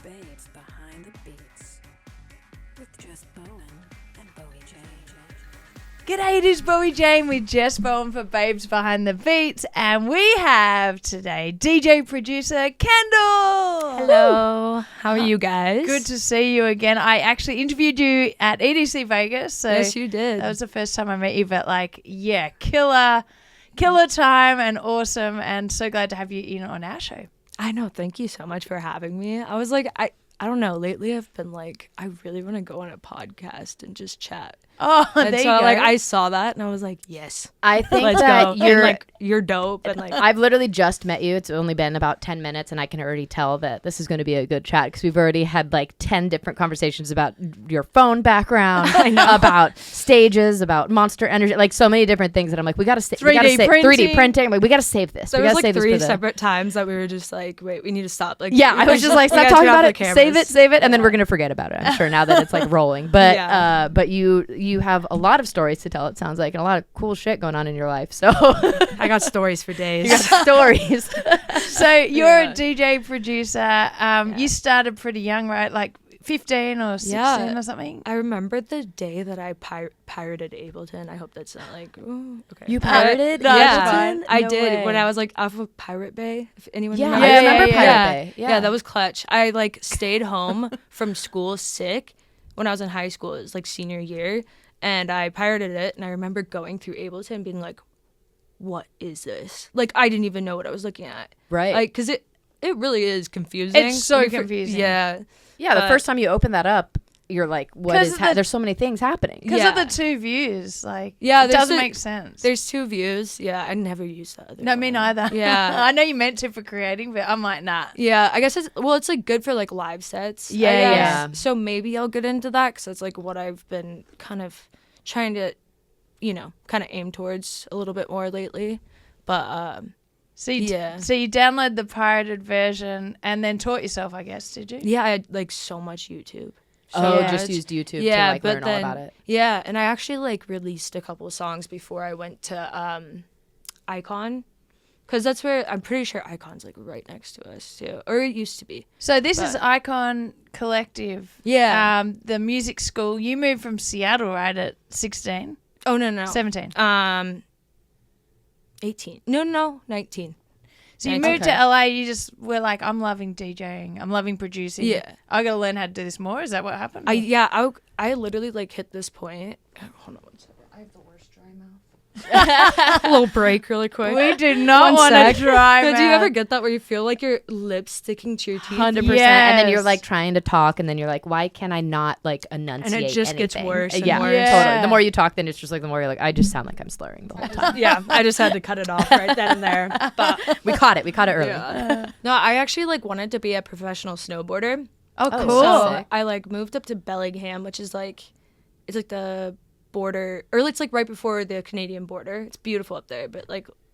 Babes Behind the Beats with Jess Bowen and Bowie J. G'day, it is Bowie Jane with Jess Bowen for Babes Behind the Beats, and we have today DJ Producer Kendoll. Hello, how are you guys? Good to see you again. I actually interviewed you at EDC Vegas. So yes, you did. That was the first time I met you, but yeah, killer time and awesome, and so glad to have you in on our show. I know, thank you so much for having me. I was like, I don't know, lately I've been like, I really want to go on a podcast and just chat. Oh, and there so you go. I saw that and I was like, yes. I think let's that go. you're and, you're dope. And I've literally just met you. It's only been about 10 minutes and I can already tell that this is going to be a good chat because we've already had 10 different conversations about your phone background, about stages, about Monster Energy, so many different things that I'm like, we got to 3D printing. I'm like, we got to save this. There we was gotta save this 3 separate times that we were just like, wait, we need to stop. I was just like, stop talking about it, save it, and then we're going to forget about it, I'm sure, now that it's rolling. But but you have a lot of stories to tell, it sounds like, and a lot of cool shit going on in your life. So I got stories for days. You got stories. So you're a DJ producer. You started pretty young, right? 15 or 16 or something? I remember the day that I pirated Ableton. I hope that's not ooh, okay. You pirated Ableton? I No did way. when I was off of Pirate Bay. If anyone Yeah, remembers. I remember Pirate Bay. Yeah, that was clutch. I stayed home from school sick when I was in high school. It was senior year, and I pirated it. And I remember going through Ableton and being like, "What is this?" I didn't even know what I was looking at. Right. Because it really is confusing. It's so confusing. Yeah. Yeah, the first time you open that up, you're like, what is there's so many things happening. Because of the 2 views. It there's doesn't make sense. There's 2 views. Yeah, I never used the other No, one. me neither. Yeah. I know you meant to for creating, but I'm like, nah. Yeah, I guess it's good for live sets. Yeah, I guess. yeah. So maybe I'll get into that because that's what I've been kind of trying to, kind of aim towards a little bit more lately. But So you download the pirated version and then taught yourself, I guess, did you? yeah, I had so much YouTube. Just used YouTube to but learn then, all about it. Yeah, and I actually released a couple of songs before I went to Icon. Because that's where I'm pretty sure Icon's right next to us too, or it used to be. So this is Icon Collective. Yeah. The music school. You moved from Seattle, right, at 16? Oh no. 17. 18. No, 19. So you moved to LA, you just were like, I'm loving DJing. I'm loving producing. Yeah. I got to learn how to do this more. Is that what happened? I literally hit this point. Hold on 1 second. I have the worst dry mouth. A little break really quick. We do not want to dry mouth. Do you ever get that where you feel your lips sticking to your teeth? 100%. Yes. And then you're trying to talk, and then you're like, why can I not enunciate And it just gets anything? worse and yeah, worse. Totally. The more you talk, then it's just the more you're like, I just sound like I'm slurring the whole time. Yeah, I just had to cut it off right then and there. But We caught it early. yeah. No, I actually wanted to be a professional snowboarder. Oh, Oh, cool. so So I moved up to Bellingham, which is it's the border, or it's right before the Canadian border. It's beautiful up there, but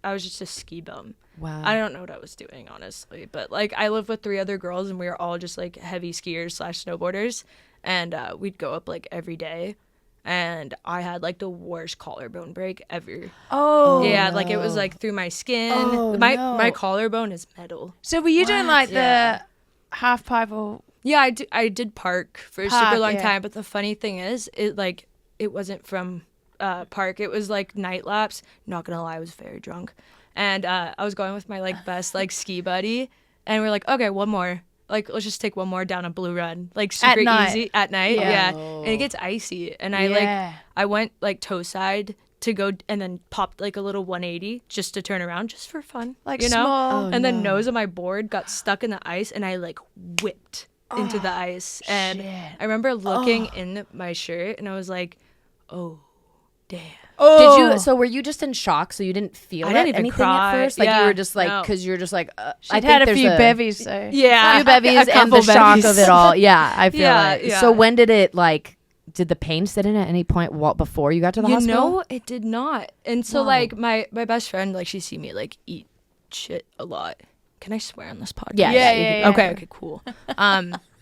I was just a ski bum. Wow. I don't know what I was doing, honestly, but I lived with 3 other girls and we were all just heavy skiers / snowboarders, and we'd go up every day, and I had the worst collarbone break ever. Oh. Yeah, it was through my skin. Oh, my collarbone is metal. So were you doing Yeah. the half pipe or... Yeah, I did park for a Park, super long yeah. time, but the funny thing is, it wasn't from park. It was night laps. Not gonna lie, I was very drunk, and I was going with my best ski buddy, and we're like, okay, one more. Let's just take one more down a blue run, super easy at night. Yeah. Yeah, and it gets icy, and I went toe side to go, and then popped a little 180 just to turn around, just for fun, small. and the nose of my board got stuck in the ice, and I whipped into the ice, and shit. I remember looking in my shirt, and I was like, oh, damn. Did you? So were you just in shock? So you didn't feel I didn't even anything cry. at first? You Yeah, were just no. because you're just I I'd had a few bevies, so... Yeah, a few bevies and the shock of it all. Yeah, I feel like. Yeah. So when did it did the pain set in at any point before you got to the hospital? No, it did not. And so my best friend, she see me eat shit a lot. Can I swear on this podcast? Yeah. Okay, cool.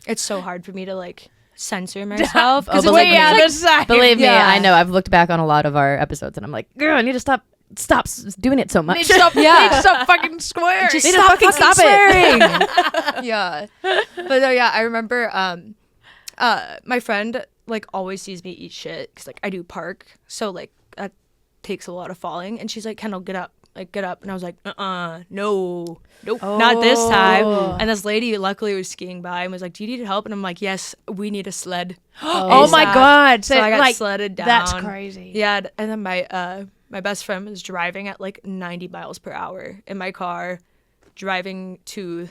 It's so hard for me to censor myself. Oh, We are the same. Believe me, Yeah. I know. I've looked back on a lot of our episodes and I'm like, girl, I need to stop stop doing it so much. Need to stop, need to stop fucking swearing. Just Need to stop fucking fucking stop it. swearing. Yeah. But I remember my friend like always sees me eat shit because like I do park, so like that takes a lot of falling, and she's like, Kendall, get up. Like, get up. And I was like, no, nope, not this time. And this lady luckily was skiing by and was like, do you need help? And I'm like, yes, we need a sled. Oh my God. So I got like, sledded down. That's crazy. Yeah. And then my best friend was driving at like 90 miles per hour in my car, driving to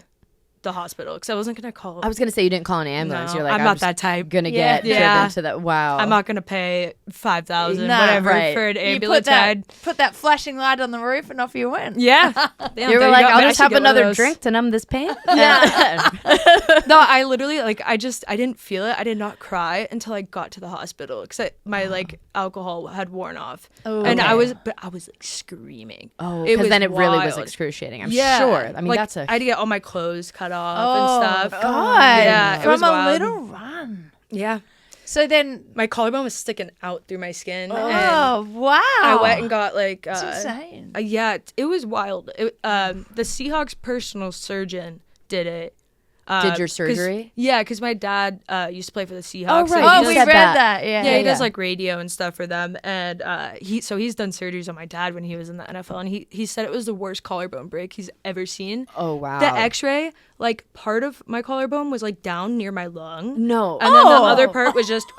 the hospital because I wasn't going to call. I was going to say you didn't call an ambulance. No, You're like, I'm not that type. Going to get driven to that. Wow. I'm not going to pay $5,000 No, whatever right. for an You ambulance ride. put that flashing light on the roof and off you went. Yeah. You were like, I'll just have another drink to numb this pain. Yeah. No, I literally like I didn't feel it. I did not cry until I got to the hospital because my like alcohol had worn off, and I was like screaming. Oh, it because then it really was wild. excruciating. I'm Yeah. sure. I mean, like, that's I had to get all my clothes cut off and stuff. God. Yeah, it From was a wild. little run. Yeah. So then, My collarbone was sticking out through my skin. And oh wow! I went and got like That's insane. yeah, it was wild. The Seahawks personal surgeon did it. Did your 'cause- surgery? Yeah, because my dad used to play for the Seahawks. Oh, so right. he Oh, does- we said read that. that. Yeah. yeah, he does yeah. like radio and stuff for them, and he's done surgeries on my dad when he was in the NFL, and he said it was the worst collarbone break he's ever seen. Oh, wow. The X-ray, like part of my collarbone was like down near my lung. No. And then the other part was just,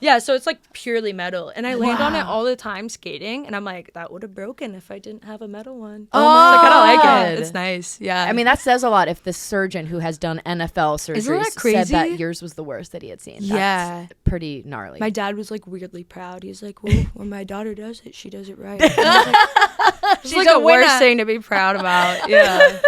yeah, so it's like purely metal. And I land on it all the time skating, and I'm like, that would have broken if I didn't have a metal one. Oh, I kind of like God. it. It's nice. Yeah. I mean, that says a lot if the surgeon who has done NFL surgeries Isn't that said crazy? that yours was the worst that he had seen. Yeah. That's pretty gnarly. my dad was like weirdly proud. He's like, well, when my daughter does it, she does it right. And I was like, it's She's like a the worst winner. thing to be proud about. Yeah.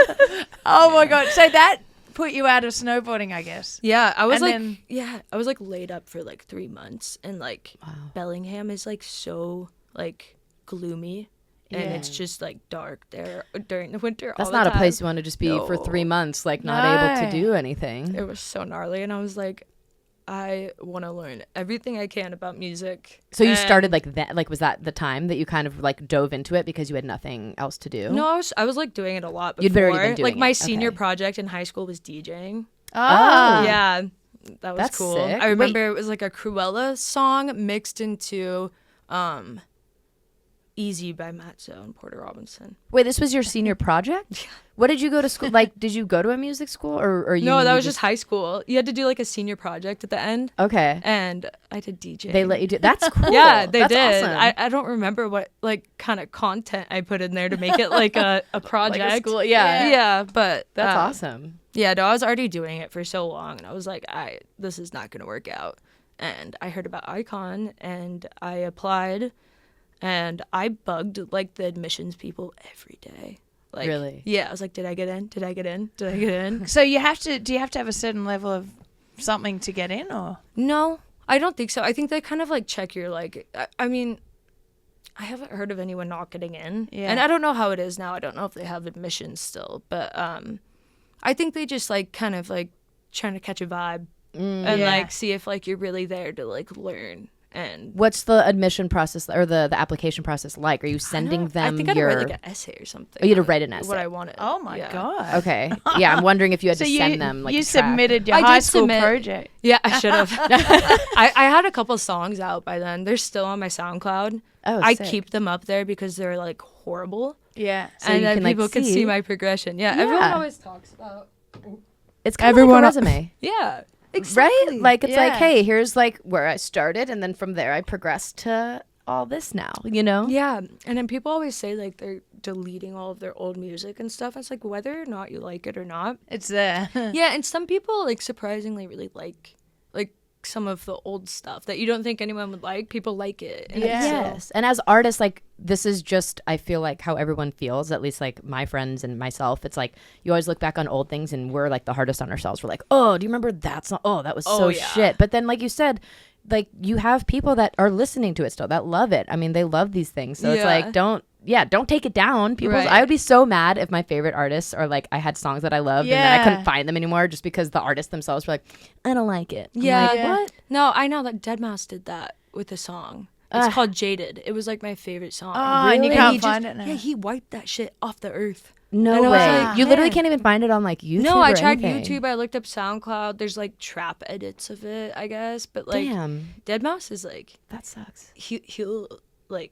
Oh my God! So that put you out of snowboarding, I guess. Yeah, I was And like, then- I was like laid up for like 3 months, and like Bellingham is like so like gloomy, and it's just like dark there during the winter. That's all not the a place time. you want to just be for No. 3 months, like not able to No. do anything. It was so gnarly, and I was like, I want to learn everything I can about music. So you And- started like that, like was that the time that you kind of like dove into it because you had nothing else to do? No, I was like doing it a lot before. You'd already been doing like my it, senior okay. project in high school was DJing. Oh. Yeah, that was That's cool. sick. I remember it was like a Cruella song mixed into Easy by Matzo and Porter Robinson. Wait, this was your senior project? What did you go to school? Like, did you go to a music school or you? No, that was just high school. You had to do like a senior project at the end, okay. and I did DJ. They let you do. That's cool. Yeah, they That's did. Awesome. I don't remember what like kind of content I put in there to make it like a project. Like a school, yeah. Yeah, but That's awesome. Yeah, no, I was already doing it for so long, and I was like, this is not gonna work out. And I heard about Icon, and I applied, and I bugged like the admissions people every day. Like, Really? Yeah, I was like, did I get in? Did I get in? Did I get in? So you have to? Do you have to have a certain level of something to get in, or? No, I don't think so. I think they kind of like check your like. I mean, I haven't heard of anyone not getting in, Yeah. and I don't know how it is now. I don't know if they have admissions still, but I think they just like kind of like trying to catch a vibe and Yeah. like see if like you're really there to like learn. And What's the admission process or the application process like? Are you sending them I think I had to your? write like an essay or something. Oh, you had to on write an essay. What I wanted. Oh my Yeah. God! Okay. Yeah, I'm wondering if you had So to send them like you a track. submitted your I high did school submit- project. Yeah, I should have. I had a couple songs out by then. They're still on my SoundCloud. Oh, I sick. keep them up there because they're like horrible. Yeah. So and you then can, like, people can see. see my progression. Yeah, everyone Yeah. always talks about. It's kind of like a resume. Yeah, Right? Like it's like, Yeah. hey, here's like where I started, and then from there I progressed to all this now. You know? Yeah, and then people always say like they're deleting all of their old music and stuff. It's like whether or not you like it or not. It's there. Yeah, and some people like surprisingly really like some of the old stuff that you don't think anyone would like. People like it. And Yeah. it's so- Yes. And as artists, like this is just I feel like how everyone feels, at least like my friends and myself. It's like you always look back on old things and we're like the hardest on ourselves. We're like, oh, do you remember that song? Oh, that was so yeah. shit. But then like you said, like you have people that are listening to it still that love it. I mean, they love these things. So it's Yeah. like don't take it down. Right. I would be so mad if my favorite artists or like I had songs that I loved and then I Yeah. couldn't find them anymore just because the artists themselves were like, I don't like it. I'm Yeah. like, Yeah. what? No, I know that Deadmau5 did that with a song. It's called Jaded. It was like my favorite song. Oh, and you And can't he find it now. Yeah, he wiped that shit off the earth. No And I was way. like, You literally yeah. can't even find it on like YouTube. No, I or tried anything. YouTube. I looked up SoundCloud. There's like trap edits of it, I guess. But like, Damn, Deadmau5 is like, that sucks. he'll like,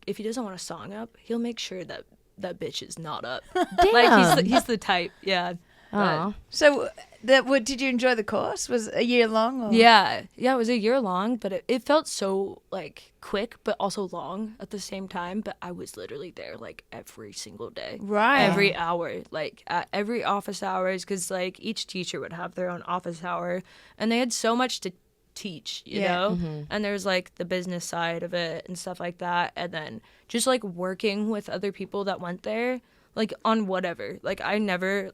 if he doesn't want a song up, he'll make sure that that bitch is not up. Damn. Like he's the type. Yeah. Aw. So, did you enjoy the course? Was it a year long? Or? Yeah, it was a year long, but it felt so like quick, but also long at the same time. But I was literally there like every single day, Right. every hour, like at every office hours, because like each teacher would have their own office hour, and they had so much to teach, you Yeah. know. And there's like the business side of it and stuff like that, and then just like working with other people that went there, like on whatever. Like I never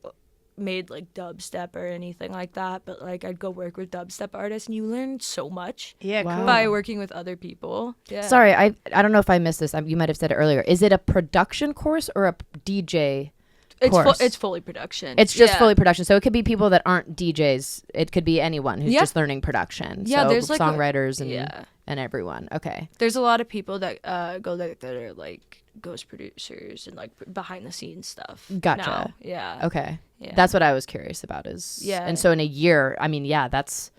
made like dubstep or anything like that, but like I'd go work with dubstep artists, and you learn so much Yeah, Wow. cool. by working with other people. Yeah. Sorry, I don't know if I missed this. You might have said it earlier. Is it a production course or a DJ course? It's fully production. It's just Yeah. fully production. So it could be people that aren't DJs. It could be anyone who's Yeah. just learning production. Yeah, so there's like songwriters and yeah. and everyone. Okay. There's a lot of people that go there that are like ghost producers and like behind the scenes stuff. Gotcha. now. Yeah. Okay. Yeah. That's what I was curious about is Yeah. And so in a year, I mean, yeah, that's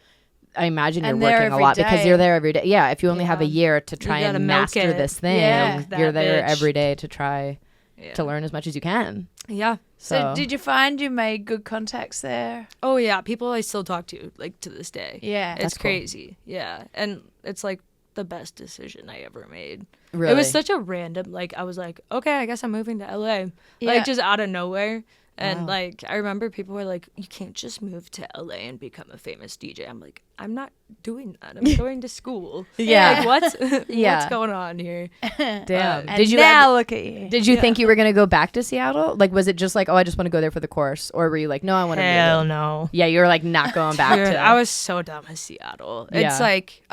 I imagine you're And they're working a every lot because day. you're there every day. Yeah, if you only have a Yeah. year to try gotta and milk master it. this thing, Yeah. Milk that you're there bitch. every day to try Yeah. to learn as much as you can. Yeah. So, did you find you made good contacts there? Oh yeah, people I still talk to like to this day. Yeah. It's That's cool. crazy. Yeah. And it's like the best decision I ever made. Really? It was such a random, like, I was like, okay, I guess I'm moving to LA. Yeah. Like, just out of nowhere. And, Wow. like, I remember people were like, you can't just move to LA and become a famous DJ. I'm like, I'm not doing that. I'm going to school. Yeah. Like, what's, Yeah. what's going on here? Damn. And Did you now look at you. Did you think you were going to go back to Seattle? Like, was it just like, oh, I just want to go there for the course? Or were you like, no, I want to Hell no. Yeah, you were like not going back Dude, to. I was so done with Seattle. It's Yeah. like,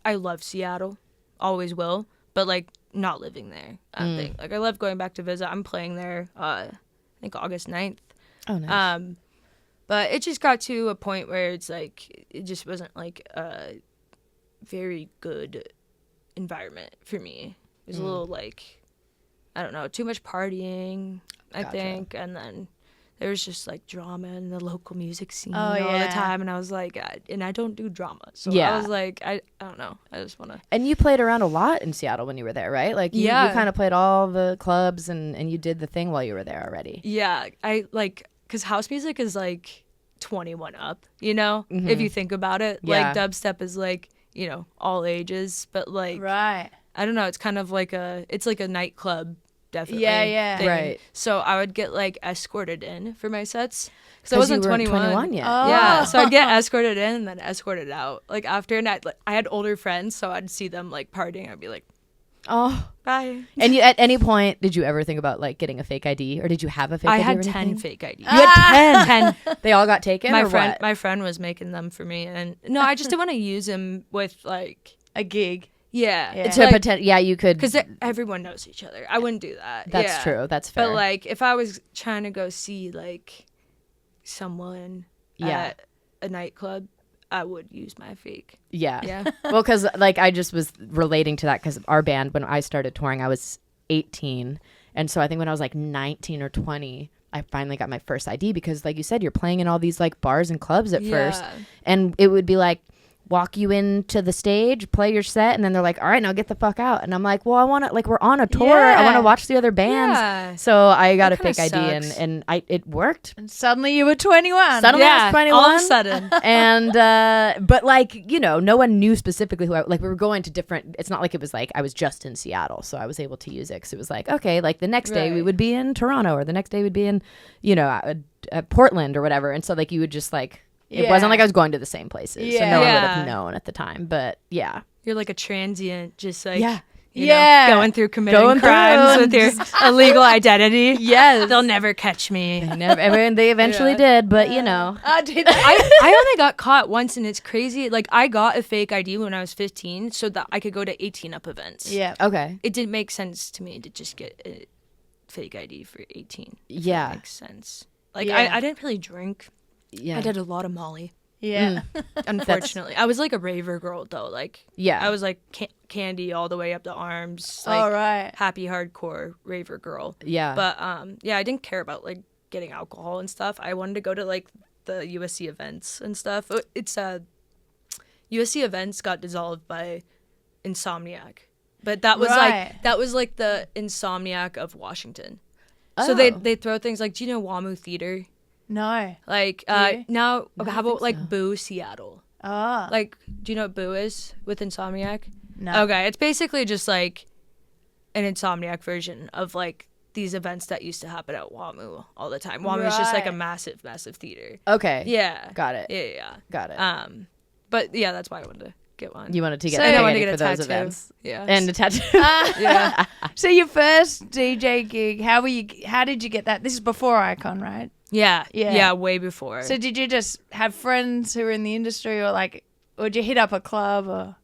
I love Seattle. Always will. But, like, not living there. I don't think. Like, I love going back to visit. I'm playing there, I think August 9th. Oh, nice. But it just got to a point where it's like it just wasn't like a very good environment for me. It was a little like, I don't know, too much partying, I Gotcha. think, and then there was just like drama in the local music scene Oh, all yeah. the time, and I was like, and I don't do drama, so Yeah. I was like, I don't know, I just want to. And you played around a lot in Seattle when you were there, right? Like, you Yeah. kind of played all the clubs and you did the thing while you were there already. Yeah, I like, because house music is like 21 up, you know, if you think about it. Yeah. Like dubstep is like, you know, all ages, but like, Right. I don't know, it's kind of like it's like a nightclub, definitely. Yeah, yeah. thing. Right. So I would get like escorted in for my sets. Because I 'Cause you wasn't weren't 21. 21 yet. Oh. Yeah, so I'd get escorted in and then escorted out. Like after, and I had older friends, so I'd see them like partying. I'd be like, Oh. bye. And you, at any point, did you ever think about like getting a fake ID, or did you have a fake I ID? had or 10 anything? fake IDs. You had 10. 10. They all got taken. My or friend, what? my friend was making them for me, and no, I just didn't want to use them with like, A gig. yeah, Yeah. it's To like, pretend, yeah, you could. because everyone knows each other. I wouldn't do that. That's yeah. true. That's fair. But like, if I was trying to go see like someone Yeah. at a nightclub, I would use my fake. yeah. Yeah. Well, because like I just was relating to that because our band, when I started touring, I was 18, and so I think when I was like 19 or 20, I finally got my first ID because, like you said, you're playing in all these like bars and clubs at first, Yeah. and it would be like walk you into the stage, play your set, and then they're like, all right, now get the fuck out. And I'm like, well, I want to, like, we're on a tour. I want Yeah. to watch the other bands. Yeah. So I got That a fake kinda ID sucks. and it worked. And suddenly you were 21. Suddenly I was 21. all of a sudden. And but like, you know, no one knew specifically who like we were going to different, it's not like it was like I was just in Seattle, so I was able to use it because it was like, okay, like the next day we Right. would be in Toronto, or the next day we'd be in, you know, Portland or whatever. And so like you would just like, it wasn't like I was going to the same places, so no one would have Yeah. known at the time. But yeah, You're like a transient, just like, Yeah. you Yeah. know, going through committing Going through crimes with your just- illegal identity. Yes. They'll never catch me. they eventually did, but you know, Did I only got caught once, and it's crazy. Like, I got a fake ID when I was 15 so that I could go to 18 up events. Yeah. okay, It didn't make sense to me to just get a fake ID for 18. if Yeah. that makes sense. Like, Yeah. I didn't really drink. yeah, I did a lot of Molly. Yeah. Unfortunately, I was like a raver girl though. Like, Yeah. I was like candy all the way up the arms. All Like, right. happy hardcore raver girl. Yeah. But yeah, I didn't care about like getting alcohol and stuff. I wanted to go to like the USC events and stuff. It's USC events got dissolved by Insomniac, but that was Right. like the Insomniac of Washington. Oh. So they throw things like, do you know WAMU Theater? No. Like you? now, how about think like so. Boo Seattle? Oh. Like, do you know what Boo is with Insomniac? No. Okay, it's basically just like an Insomniac version of like these events that used to happen at WAMU all the time. WAMU is just like a Right. massive, massive theater. Okay. Yeah. Got it. Yeah. Got it. But yeah, that's why I wanted to get one. You wanted to get So I wanted to spaghetti get for a those tattoo. events. Yeah. And a tattoo. yeah. So your first DJ gig, how did you get that? This is before Icon, right? Yeah. Yeah. Yeah. Way before. So did you just have friends who were in the industry, or did you hit up a club, or?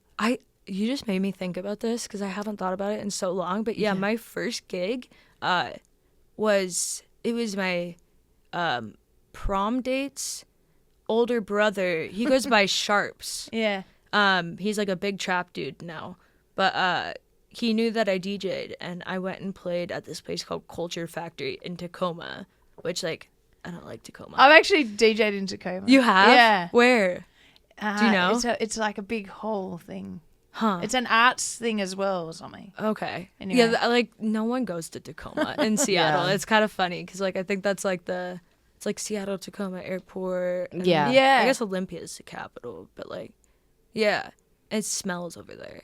You just made me think about this because I haven't thought about it in so long. But yeah, my first gig was my prom date's older brother. He goes by Sharps. Yeah. He's like a big trap dude now. But he knew that I DJ'd, and I went and played at this place called Culture Factory in Tacoma, which like I don't like Tacoma. I've actually DJ'd in Tacoma. You have? Yeah. Where? Do you know? It's like a big hall thing. Huh. It's an arts thing as well, or something. Okay. Anyway. Yeah, like no one goes to Tacoma in Seattle. Yeah. It's kind of funny because like I think that's like it's like Seattle Tacoma Airport. And Yeah. Yeah. I guess Olympia is the capital, but like, yeah, it smells over there.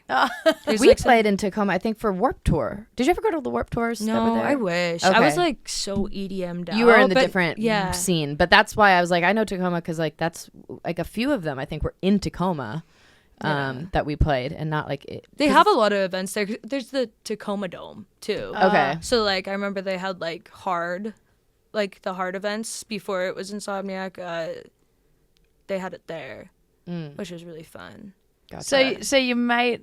There's, We like, played in Tacoma, I think, for Warp Tour. Did you ever go to the Warp Tours? that were No, there? I wish. I was Okay. like so EDM'd out. You were in the but, different yeah. scene, but that's why I was like, I know Tacoma because like that's like a few of them I think were in Tacoma that we played, and not like it. They have a lot of events there. There's the Tacoma Dome too. Okay. So like I remember they had like the hard events before it was Insomniac. They had it there, which was really fun. Gotcha. So your mate,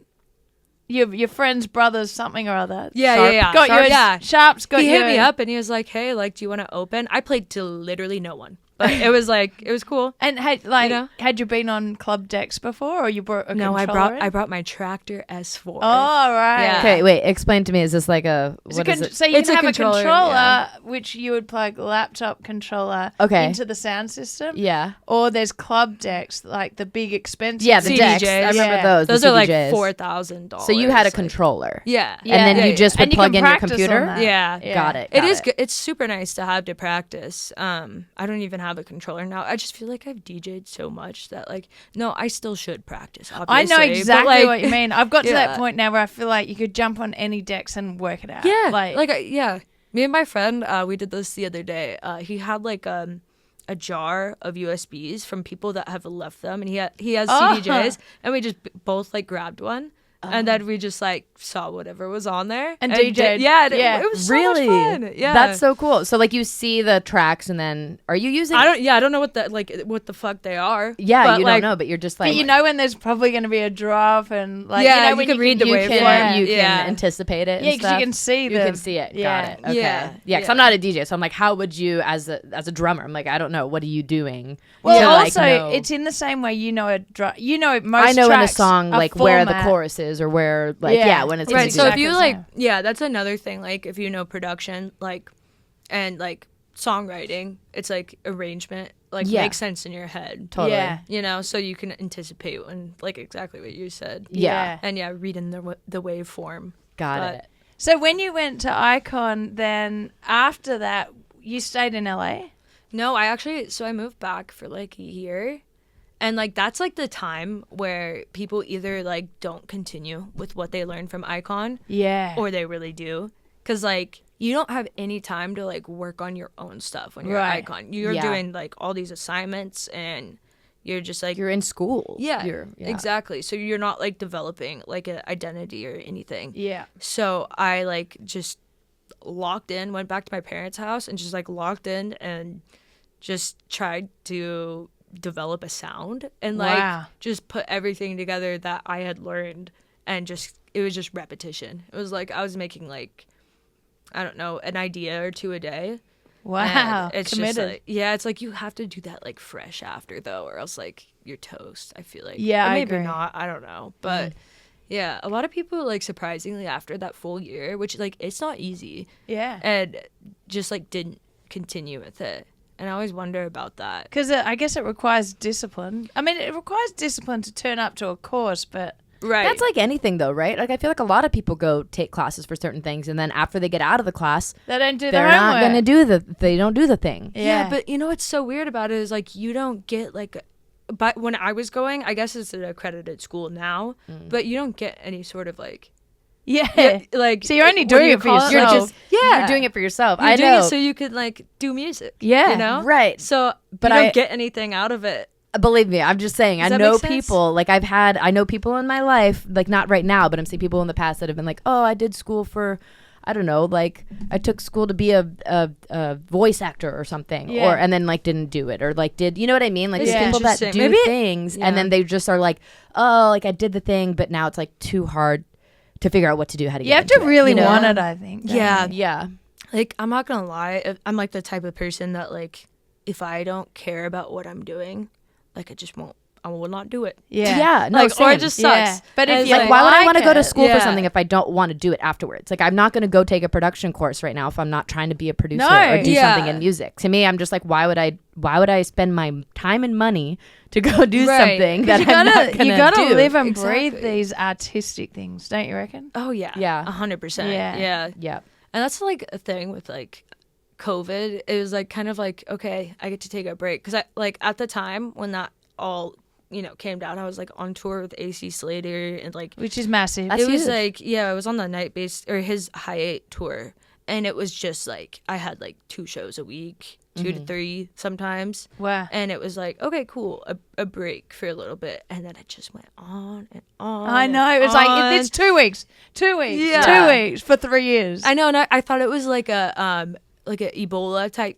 your friend's brother's something or other. Yeah, Sharp, yeah. Got Sharp, you. yeah. Sharp's got He you. hit me up and he was like, "Hey, like, do you want to open?" I played to literally no one, but it was cool. And had you been on club decks before, or you brought a No, controller in? I brought my Tractor S4. Oh, right. Yeah. Okay, wait. Explain to me. Is this like a what is it? So you It's can a have controller, a controller, yeah. which you would plug laptop controller Okay. into the sound system. Yeah. Or there's club decks, like the big expensive. Yeah, the CDJs. decks. I remember Yeah. those. Those the are like CDJs. $4,000. So you had a like- controller. Yeah. Yeah. And then Yeah, you just would And you plug can in your practice on computer? that. Yeah. Got it. It is good. It's super nice to have to practice. I don't even have a controller now. I just feel like I've DJ'd so much that like no, I still should practice. I Obviously, know but, exactly like, what you mean. I've got to that Yeah. point now where I feel like you could jump on any decks and work it out. Yeah, yeah. Me and my friend, we did this the other day. He had like a jar of USBs from people that have left them, and he has CDJs, and we just both like grabbed one. And then we just like saw whatever was on there And DJ'd. Yeah, Yeah. it was so Really? much fun. Yeah, That's so cool. So like you see the tracks, and then are you using? I don't know what the fuck they are. Yeah, but, you like, don't know, but you're just like. But you know when there's probably going to be a drop and like Yeah, you know you when can read the you waveform. can you Yeah. can anticipate it. Yeah, and because you stuff. can see You the can see it. Yeah. Got it. Okay. Yeah. Yeah, because I'm not a DJ, so I'm like, how would you, as a drummer? I'm like, I don't know. What are you doing? Well, to, like, also know- it's in the same way most I know in a tracks song are like where the format. chorus is or where like yeah, when it's It's Right. music. So if exactly you the like, same. yeah, that's another thing. Like if you know production, like, and like songwriting, it's like arrangement, like Yeah. makes sense in your head. Totally. Yeah. You know, so you can anticipate when like exactly what you said. Yeah. And yeah, reading the waveform. Got But- it. So when you went to Icon, then after that you stayed in LA. No, I moved back for like a year. And like that's like the time where people either like don't continue with what they learned from Icon Yeah. or they really do. Cause like you don't have any time to like work on your own stuff when you're at Right. Icon. You're Yeah. doing like all these assignments and you're just like You're in school. yeah, You're, exactly. So you're not like developing like an identity or anything. yeah. So I like just locked in, went back to my parents' house and just like locked in and just tried to develop a sound and like Wow. just put everything together that I had learned and just it was just repetition. It was like I was making like I don't know, an idea or two a day. Wow. And it's Committed. just like, yeah, it's like you have to do that like fresh after though, or else like you're toast. I feel like. Yeah, or I maybe agree. not. I don't know, but yeah, a lot of people like surprisingly after that full year, which like it's not easy, Yeah. and just like didn't continue with it. And I always wonder about that. Because I guess it requires discipline. I mean, it requires discipline to turn up to a course, but Right. That's like anything though, right? Like I feel like a lot of people go take classes for certain things, and then after they get out of the class, they don't do they're their not homework. going to do they don't do the thing. Yeah. But you know what's so weird about it is like you don't get like, but when I was going, I guess it's an accredited school now, but you don't get any sort of like, yeah. like. So you're only what do doing you it for call yourself. You're just Yeah. you're doing it for yourself. You're I doing know. it so you could like do music. Yeah. You know? Right. So But you don't I- get anything out of it. Believe me, I'm just saying. Does I that know make sense? people. Like I know people in my life. Like not right now, but I'm seeing people in the past that have been like, oh, I did school for, I don't know, like I took school to be a voice actor or something, Yeah. and then like didn't do it, or like did you know what I mean? Like It's there's people that interesting. do Maybe it- things, yeah. and then they just are like, oh, like I did the thing, but now it's like too hard to figure out what to do, how to You get have to into it, really you know? want it, I think. don't Yeah. you? Yeah. Like, I'm not gonna lie. I'm like the type of person that like, if I don't care about what I'm doing, like I will not do it. Yeah. Yeah. No, like, or same. it just sucks. Yeah. But if And it's you Like, why would I want to go to it, school for yeah. something if I don't want to do it afterwards? Like, I'm not going to go take a production course right now if I'm not trying to be a producer No. or do Yeah. something in music. To me, I'm just like, why would I spend my time and money to go do Right. something 'Cause that you I'm not gotta, going you to gotta do? live and breathe Exactly. these artistic things, don't you reckon? Oh yeah. Yeah. 100%. Yeah. Yeah. Yeah. And that's like a thing with like COVID. It was like kind of like, okay, I get to take a break. Because I like at the time when that all, came down, I was like on tour with AC Slater and like, Which is massive. That's it was huge. like, yeah, I was on the night based or his high 8 tour. And it was just like, I had like 2 shows a week, 2 to 3 sometimes. Wow. And it was like, okay, cool, a break for a little bit. And then it just went on and on. I know. and It was like, on. it's 2 weeks. 2 weeks. Yeah. 2 weeks for 3 years. I know, and I thought it was like a Ebola type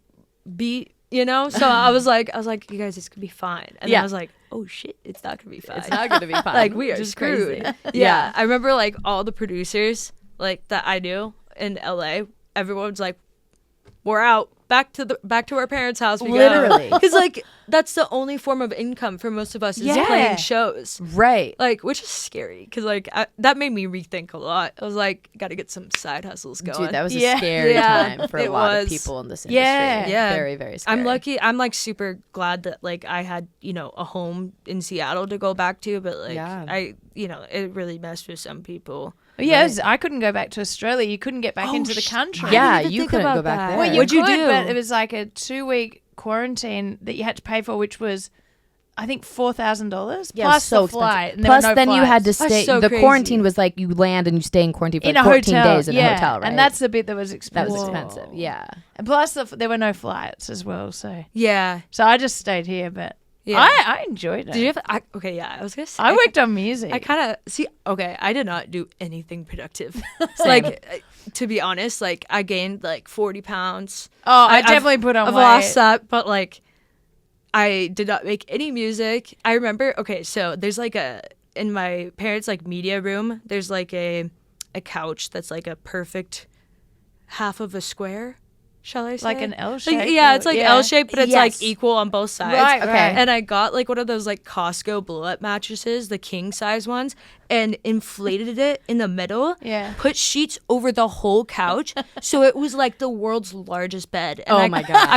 beat, So I was like, you guys, this could be fine. And then Yeah. I was like, oh shit, it's not gonna be fine. It's not going to be fun. like we are Which is screwed. crazy. Yeah, I remember like all the producers like that I knew in LA. Everyone's like, we're out. Back to our parents' house. Literally. Because like that's the only form of income for most of us is Yeah. playing shows. Right. Like, which is scary because like that made me rethink a lot. I was like, got to get some side hustles going. Dude, that was Yeah. a scary Yeah, time for a it lot was. of people in this industry. Yeah. Yeah. Very, very scary. I'm lucky. I'm like super glad that like I had a home in Seattle to go back to, but like Yeah. it really messed with some people. Yeah, it was- I couldn't go back to Australia. You couldn't get back Oh, into the country. Yeah, even you think couldn't about go back that. there. Well, you What'd you could, do? but it was like a 2-week quarantine that you had to pay for, which was, I think, $4,000 Yeah, plus so the flight. expensive. And there Plus, were no then you had to flights. That's stay. so The crazy. quarantine was like you land and you stay in quarantine for in a 14 hotel. days in a hotel, right? And that's the bit that was that expensive. was expensive. Yeah. And plus, there were no flights as well. So Yeah. I just stayed here, but Yeah. I enjoyed it. Did you have? Okay, yeah. I was gonna say. I worked on music. I kind of see. Okay, I did not do anything productive. Like, to be honest, like I gained like 40 pounds. I I've- definitely put on I've weight. lost that, but like I did not make any music. I remember. Okay, so there's like in my parents' like media room. There's like a couch that's like a perfect half of a square. Shall I say? Like an L Like, shape. yeah, it's like L shaped, but it's like Yes. equal on both sides. Right, Okay. right. And I got like one of those like Costco blow up mattresses, the king size ones, and inflated it in the middle. Yeah. Put sheets over the whole couch, so it was like the world's largest bed. And Oh my God.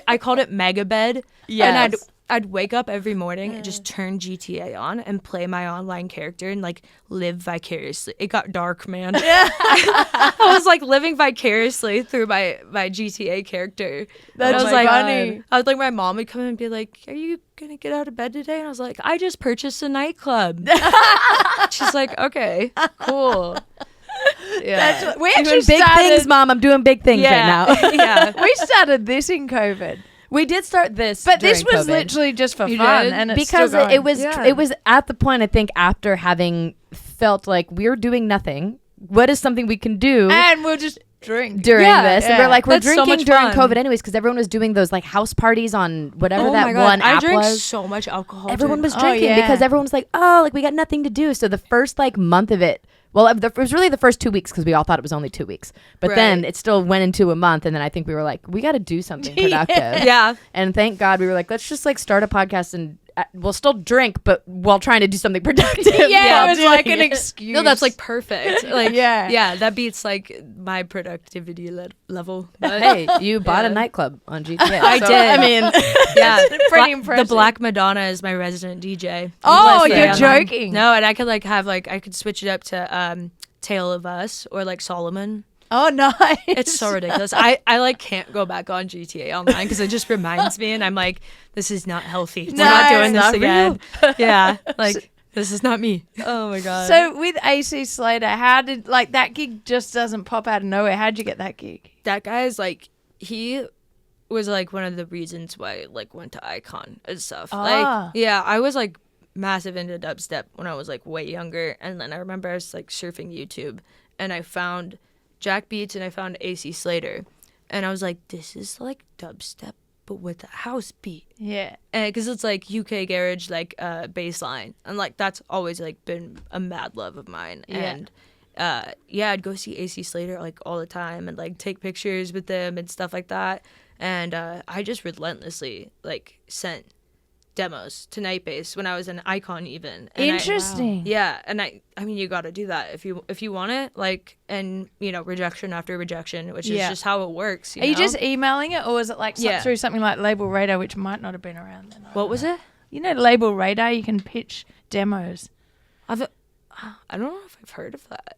I called it mega bed. Yes. And I'd wake up every morning and just turn GTA on and play my online character and like live vicariously. It got dark, man. I was like living vicariously through my GTA character. That's I was like like, funny. I was like, my mom would come in and be like, "Are you gonna get out of bed today?" And I was like, "I just purchased a nightclub." She's like, "Okay, cool." Yeah, We Doing actually big started, things, Mom. I'm doing big things right now. yeah. We started this in COVID, We did start this, but this during was COVID. literally just for You fun, did? and it's because still it going. Yeah. was at the point I think after having felt like we're doing nothing. What is something we can do and we'll just drink during Yeah, this? And yeah. we're like, we're That's so drinking much during fun. COVID anyways because everyone was doing those like house parties on whatever Oh that my God, one I app drank was. so much alcohol. Everyone was Oh, drinking yeah. because everyone was like, oh, like we got nothing to do. So the first like month of it Well, it was really the first 2 weeks because we all thought it was only 2 weeks. But then Right. it still went into a month. And then I think we were like, we got to do something productive. Yeah. And thank God we were like, let's just like start a podcast and we'll still drink, but while trying to do something productive. Yeah, it was doing like an it. excuse. No, that's like perfect. Like, Yeah. yeah, that beats like my productivity level. But Hey, you bought a Yeah. nightclub on GTA. I so, did. I mean, yeah, pretty The impressive. Black Madonna is my resident DJ. Oh, Play you're online. joking. No, and I could like have like I could switch it up to Tale of Us or like Solomon. Oh, nice. It's so ridiculous. I like can't go back on GTA Online because it just reminds me, and I'm like, this is not healthy. We're not doing it's this not again. Yeah, like this is not me. oh my God. So with AC Slater, how did like that gig just doesn't pop out of nowhere? How'd you get that gig? That guy's like he was like one of the reasons why I like went to Icon and stuff. Ah. Like yeah, I was like massive into dubstep when I was like way younger, and then I remember I was like surfing YouTube and I found Jack Beats and I found AC Slater, and I was like, this is like dubstep but with a house beat. Yeah. Because it's like UK garage, like bass line, and like that's always like been a mad love of mine. Yeah. And yeah, I'd go see AC Slater like all the time and like take pictures with them and stuff like that. And I just relentlessly like sent demos to Nightbase when I was an Icon even. And Interesting. yeah, and I mean you got to do that if you want it, like, and you know, rejection after rejection, which Yeah. is just how it works. Are you just emailing it, or was it like Yeah. through something like Label Radar, which might not have been around then? What was it? You know, Label Radar, you can pitch demos. I don't know if I've heard of that.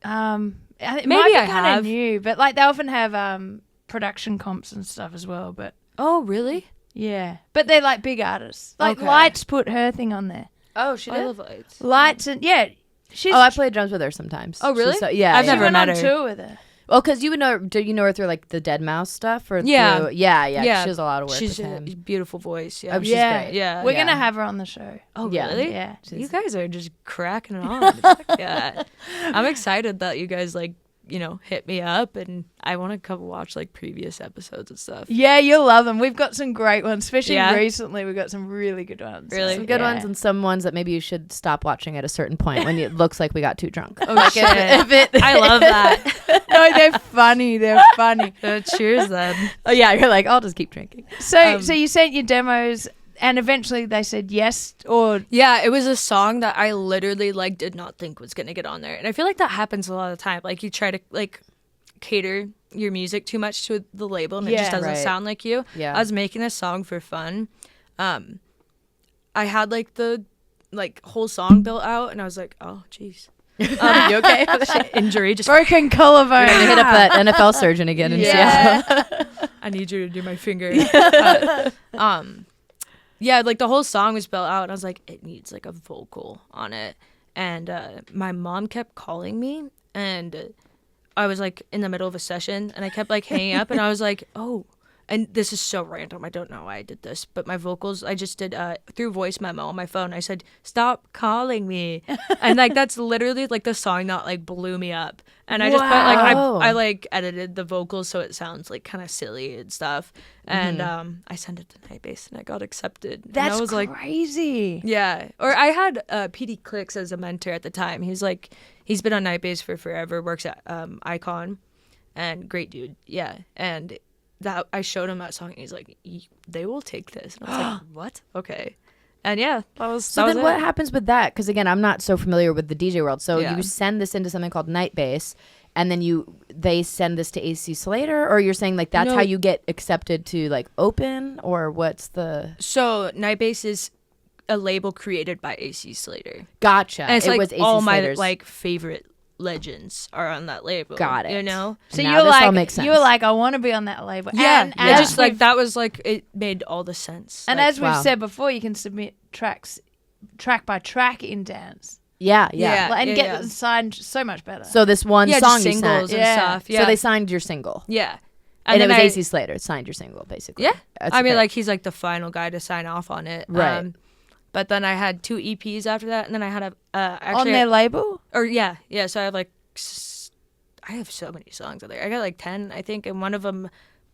It Maybe might be I kind have. of new, but like they often have production comps and stuff as well. But Oh, really? yeah, but they're like big artists. Like Okay. Lights put her thing on there. oh, she I did? love lights. Lights and yeah, she's. Oh, I play drums with her sometimes. Oh, really? She's so, yeah. I've yeah. she never went met on her. tour with her. Well, because you would know. Do you know her through like the Dead Mouse stuff? Or Yeah. through, yeah. Yeah. She does a lot of work She's with a him. beautiful voice. Yeah. Oh, she's yeah, great. Yeah. We're Yeah. gonna have her on the show. Oh, Yeah. really? Yeah. You guys are just cracking it on. Fuck yeah. I'm excited that you guys like, you know, hit me up, and I want to come watch like previous episodes and stuff. Yeah, you'll love them. We've got some great ones, especially Yeah. recently. We've got some really good ones. Really? Some good Yeah. ones and some ones that maybe you should stop watching at a certain point when it looks like we got too drunk. Oh, shit. I love that. No, they're funny. They're funny. Cheers then. Oh yeah, you're like, I'll just keep drinking. So you sent your demos, and eventually they said yes, or Yeah, it was a song that I literally like did not think was gonna get on there, and I feel like that happens a lot of the time. Like you try to like cater your music too much to the label, and it just Yeah. doesn't Right. sound like you. Yeah. I was making a song for fun. I had like the like whole song built out, and I was like, oh jeez, You okay? injury. Just broken collarbone. Gonna hit up that NFL surgeon again in Seattle. Yeah. I need you to do my finger. Yeah, like the whole song was built out, and I was like, it needs like a vocal on it. And my mom kept calling me, and I was like in the middle of a session, and I kept like hanging up, and I was like, oh. And this is so random. I don't know why I did this, but my vocals, I just did through voice memo on my phone. I said, "Stop calling me," and like that's literally like the song that like blew me up. And I just put like Wow. I like edited the vocals so it sounds like kind of silly and stuff. And I sent it to Nightbase, and I got accepted. And That's I was like, crazy. yeah. Or I had PD Clicks as a mentor at the time. He's been on Nightbase for forever. Works at Icon, and great dude. Yeah, and that I showed him that song, and he's like, they will take this. And I was like, what? Okay. And yeah, So then what happens with that? Because again, I'm not so familiar with the DJ world. So Yeah. you send this into something called Nightbase, and then they send this to AC Slater, or you're saying like that's No. how you get accepted to like open, or what's the So Nightbase is a label created by AC Slater. gotcha? And it's it like was AC all my Slater's. like favorite legends are on that label. Got it. You know? So Now you're this all like, makes sense. you were like, I want to be on that label. Yeah. And It as just like we've- that was like it made all the sense. And Like, as we've wow. said before, you can submit tracks, track by track in dance, yeah. Yeah. Well, and get yeah. them signed so much better. So this one yeah, song just you singles sent, and Yeah. stuff. Yeah. so they signed your single, yeah. and it then was I- AC Slater signed your single basically. Yeah. That's I mean, great. like he's like the final guy to sign off on it. Right. But then I had 2 EPs after that, and then I had a on actually their label. or yeah. So I have like I have so many songs out there. I got like 10, I think, and one of them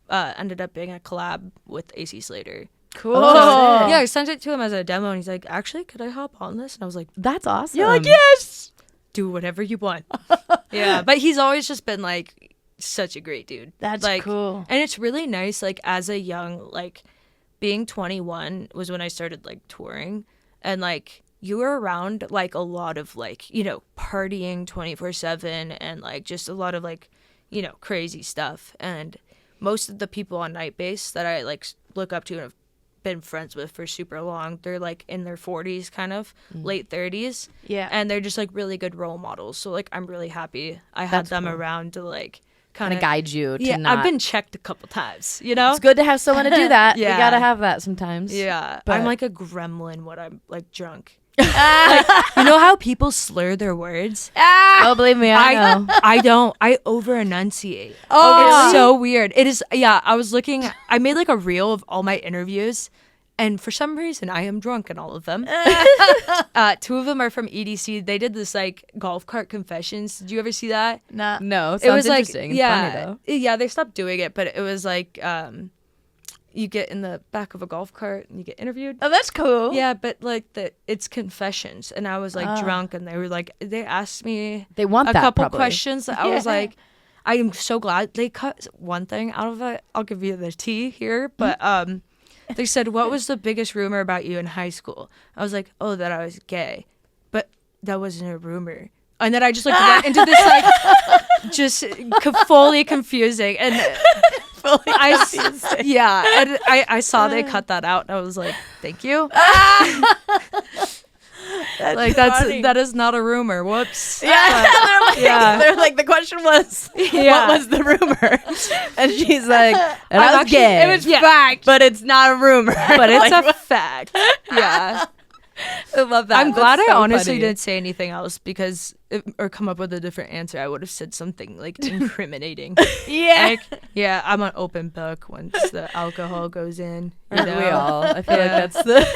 ended up being a collab with AC Slater. Cool. Oh, Yeah, I sent it to him as a demo, and he's like, "Actually, could I hop on this?" And I was like, that's awesome. You're like, yes. do whatever you want. Yeah, but he's always just been like such a great dude. That's like, cool. And it's really nice, like as a young, like being 21 was when I started like touring, and like you were around like a lot of like, you know, partying 24/7 and like just a lot of like, you know, crazy stuff. And most of the people on Night Base that I like look up to and have been friends with for super long, they're like in their 40s, kind of late 30s. Yeah. And they're just like really good role models. So like I'm really happy I had them around to like kind of guide you to yeah, not. I've been checked a couple times, you know? It's good to have someone to do that. Yeah. You gotta have that sometimes. Yeah. But- I'm like a gremlin when I'm like drunk. Like, you know how people slur their words? Oh, believe me, I know. I don't. I over enunciate. Oh, It's so weird. It is. Yeah, I was looking. I made like a reel of all my interviews, and for some reason, I am drunk in all of them. 2 of them are from EDC. They did this like golf cart confessions. Did you ever see that? Nah. No, it It was sounds like interesting. yeah, Funny, though. yeah. They stopped doing it, but it was like you get in the back of a golf cart and you get interviewed. Oh, that's cool. Yeah, but like it's confessions, and I was like drunk, and they were like, they asked me They want a that, couple probably. questions. I was like, I am so glad they cut one thing out of it. I'll give you the tea here, but they said, what was the biggest rumor about you in high school? I was like, oh, that I was gay, but that wasn't a rumor. And then I just like went into this like just fully confusing and. I saw they cut that out, and I was like, "Thank you." That is not a rumor. Whoops. Yeah. They're like, the question was, Yeah. what was the rumor? And she's like, and I'm I was actually- gay. It was fact, but it's not a rumor. But it's a fact. Yeah. I love that. I'm glad That's I so honestly funny. didn't say anything else because or come up with a different answer. I would have said something like incriminating. Yeah. Like, yeah, I'm an open book once the alcohol goes in. You Aren't we know? all? I feel Yeah. like that's the.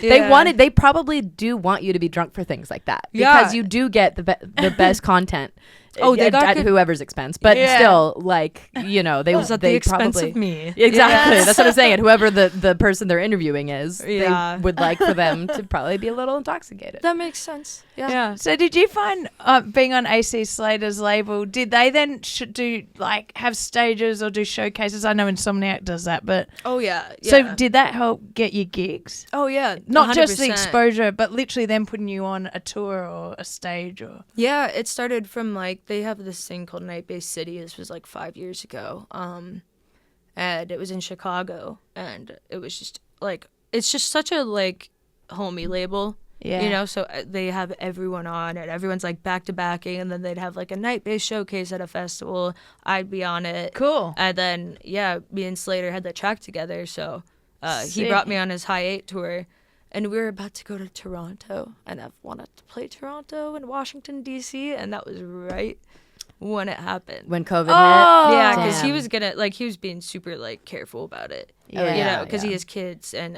Yeah. They probably do want you to be drunk for things like that Yeah. because you do get the best content. Oh, they got at good- whoever's expense, but Yeah. still, like they Was at they the expense probably of me. exactly. Yes. That's what I'm saying. And whoever the person they're interviewing is, Yeah. they would like for them to probably be a little intoxicated. That makes sense. Yeah. Yeah. So did you find being on AC Slater's label, did they then do like have stages or do showcases? I know Insomniac does that, but Oh yeah. so did that help get you gigs? Oh yeah. Not just the 100%. exposure, but literally them putting you on a tour or a stage or Yeah, it started from like they have this thing called Night Base City. This was like 5 years ago, and it was in Chicago, and it was just like it's just such a like homey label, yeah. you know. So they have everyone on, and everyone's like back to backing, and then they'd have like a Night Base showcase at a festival. I'd be on it, Cool. and then yeah, me and Slater had that track together. So he Sick. brought me on his High 8 tour. And we were about to go to Toronto, and I've wanted to play Toronto and Washington, D.C., and that was right when it happened. When COVID Oh. hit, Yeah, because he Damn. was gonna he was being super like careful about it. Yeah, you know, because yeah. he has kids, and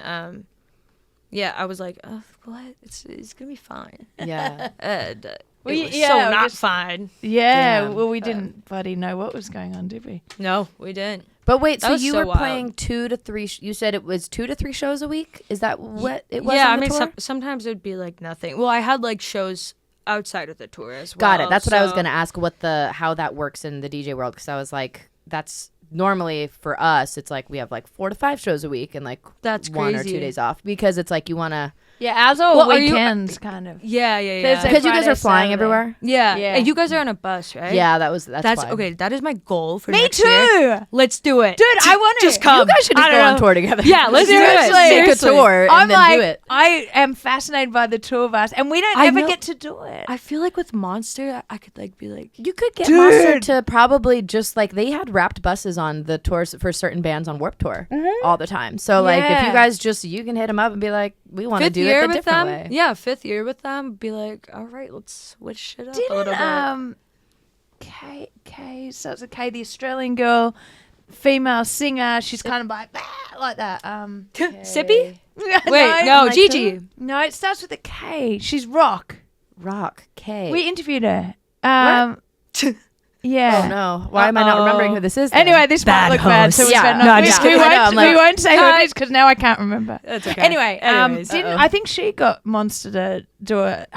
yeah, I was like, oh, what? It's gonna be fine. Yeah. And Well, it was yeah, so I not guess- fine. Yeah, Damn. well, we didn't bloody know what was going on, did we? No, we didn't. But wait, That so was you so were wild. playing 2 to 3. You said it was 2 to 3 shows a week. Is that what it was? Yeah, on I the mean, tour? sometimes it'd be like nothing. Well, I had like shows outside of the tour as well. Got it. That's what I was so- going to ask. How that works in the DJ world? Because I was like, that's normally for us. It's like we have like 4 to 5 shows a week and like That's 1 or crazy. 2 days off because it's like you want to. Yeah, ours are Well, are you- weekends, kind of. Yeah, yeah, Thursday, yeah. Because you guys Friday, are flying Saturday. everywhere. Yeah. Yeah. And you guys are on a bus, right? Yeah, that's That's why. okay. That is my goal for Me next too. year. Let's do it, Dude, I want to. Just come. You guys should just I go don't on know. tour together. Yeah, let's do it. Make a Seriously. tour and I'm then like, do it. I am fascinated by the two of us, and we don't I ever know. get to do it. I feel like with Monster, I could like be like, You could get Dude. Monster to probably just like they had wrapped buses on the tours for certain bands on Warped Tour all the time. So like if Yeah. you guys you can hit them up and be like, we want to fifth do year it the with different them. way. Yeah, 5th year with them. Be like, all right, let's switch shit up a little Didn't bit. K, so it's a K, the Australian girl, female singer. She's kind of like that. Sippy? Wait, no, Gigi. No, it starts with a K. She's rock. Rock K. We interviewed her. Yeah. Oh no! Why am I not remembering who this is? then? Anyway, this might Bad look bad, host. so we Yeah. better No, not. I'm just kidding. I know, I'm We like, won't say who it is because now I can't remember. That's okay. Anyway, Anyways. I think she got Monster to do a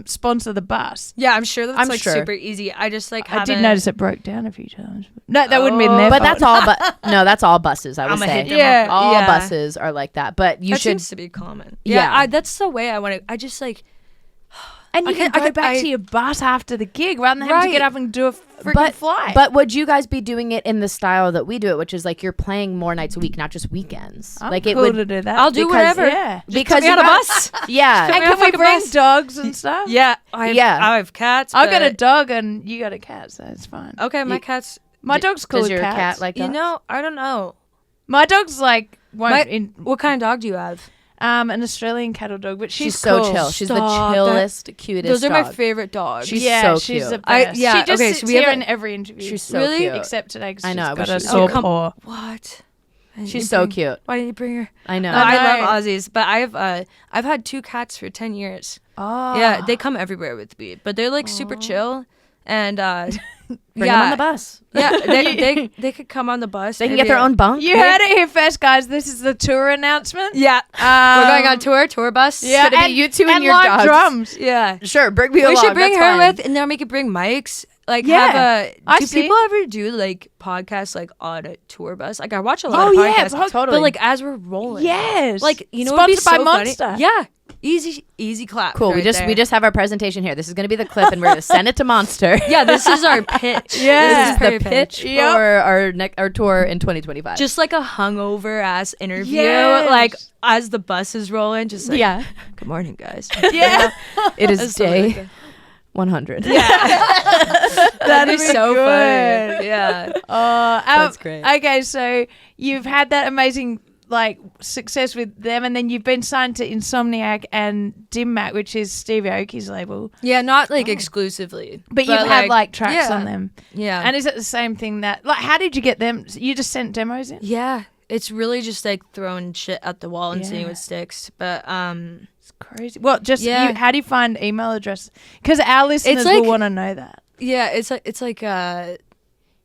sponsor the bus. Yeah, I'm sure that's I'm like sure. super easy. I just like I did haven't- notice it broke down a few times. No, that wouldn't be their But fault. that's all. But no, that's all buses. I would I'ma say. hit them Yeah. up. All Yeah. buses are like that. But you that should. seems to be common. Yeah. That's the way I want to. I just like. and you I can could- go back to your bus after the gig rather than having to Right. get up and do a freaking flight. But would you guys be doing it in the style that we do it, which is like you're playing more nights a week, not just weekends? I'm like cool it would to do that. I'll do because- whatever. Yeah. because put me on a you got- bus. Yeah. Put And me on can we a bring bus. dogs and stuff? Yeah, Yeah. I have cats. I got a but- dog and you got a cat, so it's fine. Okay, my You- cat's. My dog's cool Does with your cats. cat like You dogs? know, I don't know. My dog's like What kind of dog do you have? an Australian cattle dog, but She's she's so cool. chill. She's Stop. the chillest, cutest. Those are my dog. favorite dogs. She's yeah, so she's cute. the I- best. yeah, she just okay, sits so we here have in a- every interview. She's so Really? cute. Except today, because I she's know, I got wish a she sore was- paw. What? Why didn't She's you so bring- cute. Why didn't you bring her? I know. No, I know. love Aussies, but I've had 2 cats for 10 years. Oh. Yeah, they come everywhere with me, but they're like super chill, and Bring yeah, them on the bus. Yeah, they could come on the bus. They can maybe get their own bunk. You heard it here first, guys. This is the tour announcement. Yeah, we're going on tour bus. Yeah, It's gonna be you two and your live dogs. drums. Yeah. Sure, bring me We along. should bring that's her fine. with, and then we could bring mics. Like, Yeah, have a. I Do see. people ever do like podcasts like on a tour bus? Like, I watch a lot Oh, of yeah, podcasts, totally. but like as we're rolling, Yes. like you know, what'd be Sponsored by so funny? Monster. Yeah, easy clap. Cool. right we there. just have our presentation here. This is going to be the clip, and we're going to send it to Monster. Yeah, this is our pitch. Yeah. This is the perfect. pitch Yep. for our tour in 2025. Just like a hungover ass interview, Yes. like as the bus is rolling, just like, yeah, good morning, guys. yeah. it is That's something like day that. 100. That'd be be so good. funny. Yeah. That's great. Okay, so you've had that amazing like success with them, and then you've been signed to Insomniac and Dimmac, which is Steve Aoki's label. Yeah, not like exclusively. But you've had like tracks yeah. on them. Yeah. And is it the same thing that like how did you get them? You just sent demos in? yeah. It's really just like throwing shit at the wall and seeing Yeah. what sticks. But It's crazy. Well, just Yeah. how do you find email address? Because our listeners like- will want to know that. yeah, it's like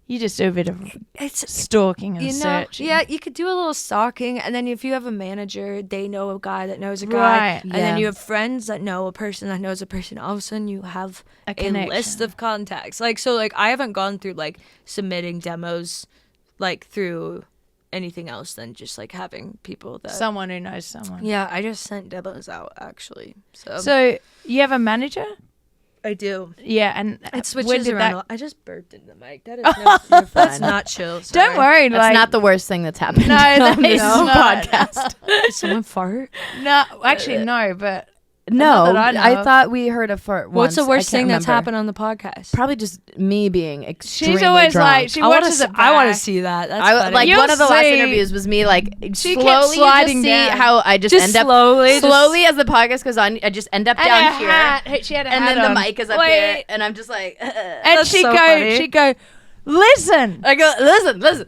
You just do a bit of it's stalking and you know, searching. yeah, you could do a little stalking, and then if you have a manager, they know a guy that knows a guy, Right. and Yeah. then you have friends that know a person that knows a person. All of a sudden, you have A a connection. list of contacts. Like so, like I haven't gone through like submitting demos, like through anything else than just like having people that. Someone who knows someone. Yeah, I just sent demos out actually. So, So you have a manager? I do. Yeah, and It when switches did around. that- I just burped into the mic. That is no, that's not chill. Sorry. Don't worry, That's like not the worst thing that's happened No, that on this is not. podcast. Did someone fart? No, actually no, but No, Not that I know I of. thought we heard a fart What's the once. worst I can't thing that's remember. happened on the podcast? Probably just me being extremely always drunk. like- she I wanna watches see- it I want to back. see that. That's I funny. like You'll one of the last see- interviews was me like She kept slowly you sliding just see down. how I just, Just end up slowly, slowly as the podcast goes on. I just end up and down her here, hat, she had a and hat then on. the mic is up Wait. here, and I'm just like, and That's so funny. she'd go, listen, I go listen,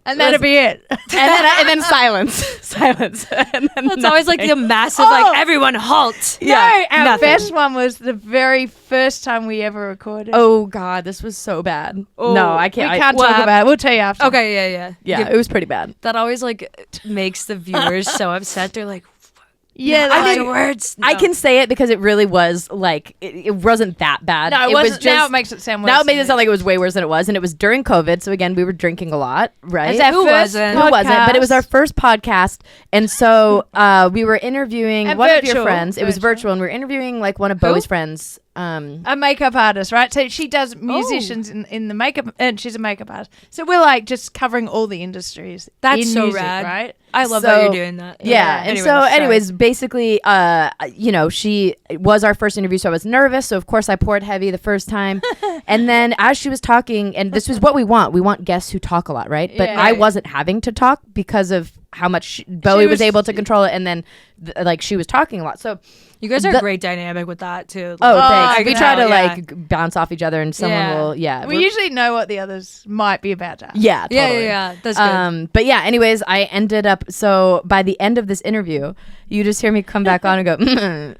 and that'd be it. and then silence, silence. And then That's always like the nothing. massive, Oh. like everyone halt. No, our nothing. best one was the very first time we ever recorded. Oh God, this was so bad. Oh, no, I we can't. can't what talk hap- about it. We'll tell you after. Okay, yeah. Yeah, it was pretty bad. That always like makes the viewers so upset. They're like, Yeah, I like, mean, words. I No. can say it because it really was like it wasn't that bad. no, it was wasn't. just Now it makes it sound worse. now it made than it sound like it was way worse than it was, and it was during COVID. So again, we were drinking a lot, right? It's our Who first wasn't? Who wasn't? But it was our podcast. first podcast, and so we were interviewing And one of virtual. your friends. It was Virtual. virtual, and we were interviewing like one of Bowie's friends. a makeup artist, right? So she does musicians in the makeup, and she's a makeup artist. So we're like just covering all the industries. That's in so music, rad. right? I love So- that you're doing that. Yeah, and Anyways, so, sorry. anyways, basically, you know, she was our first interview, so I was nervous. So of course, I poured heavy the first time, and then as she was talking, and this is what we want. We want guests who talk a lot, right? But Yeah. I Right. wasn't having to talk because of how much Bowie was was- able to control it, and then like she was talking a lot. So you guys are the- a great dynamic with that too. oh, I thanks. can We try to tell, yeah. like bounce off each other, and someone Yeah. will, yeah. We usually know what the others might be about to ask. yeah, totally. yeah. That's good. But yeah, anyways, I ended up, so by the end of this interview, you just hear me come back on and go,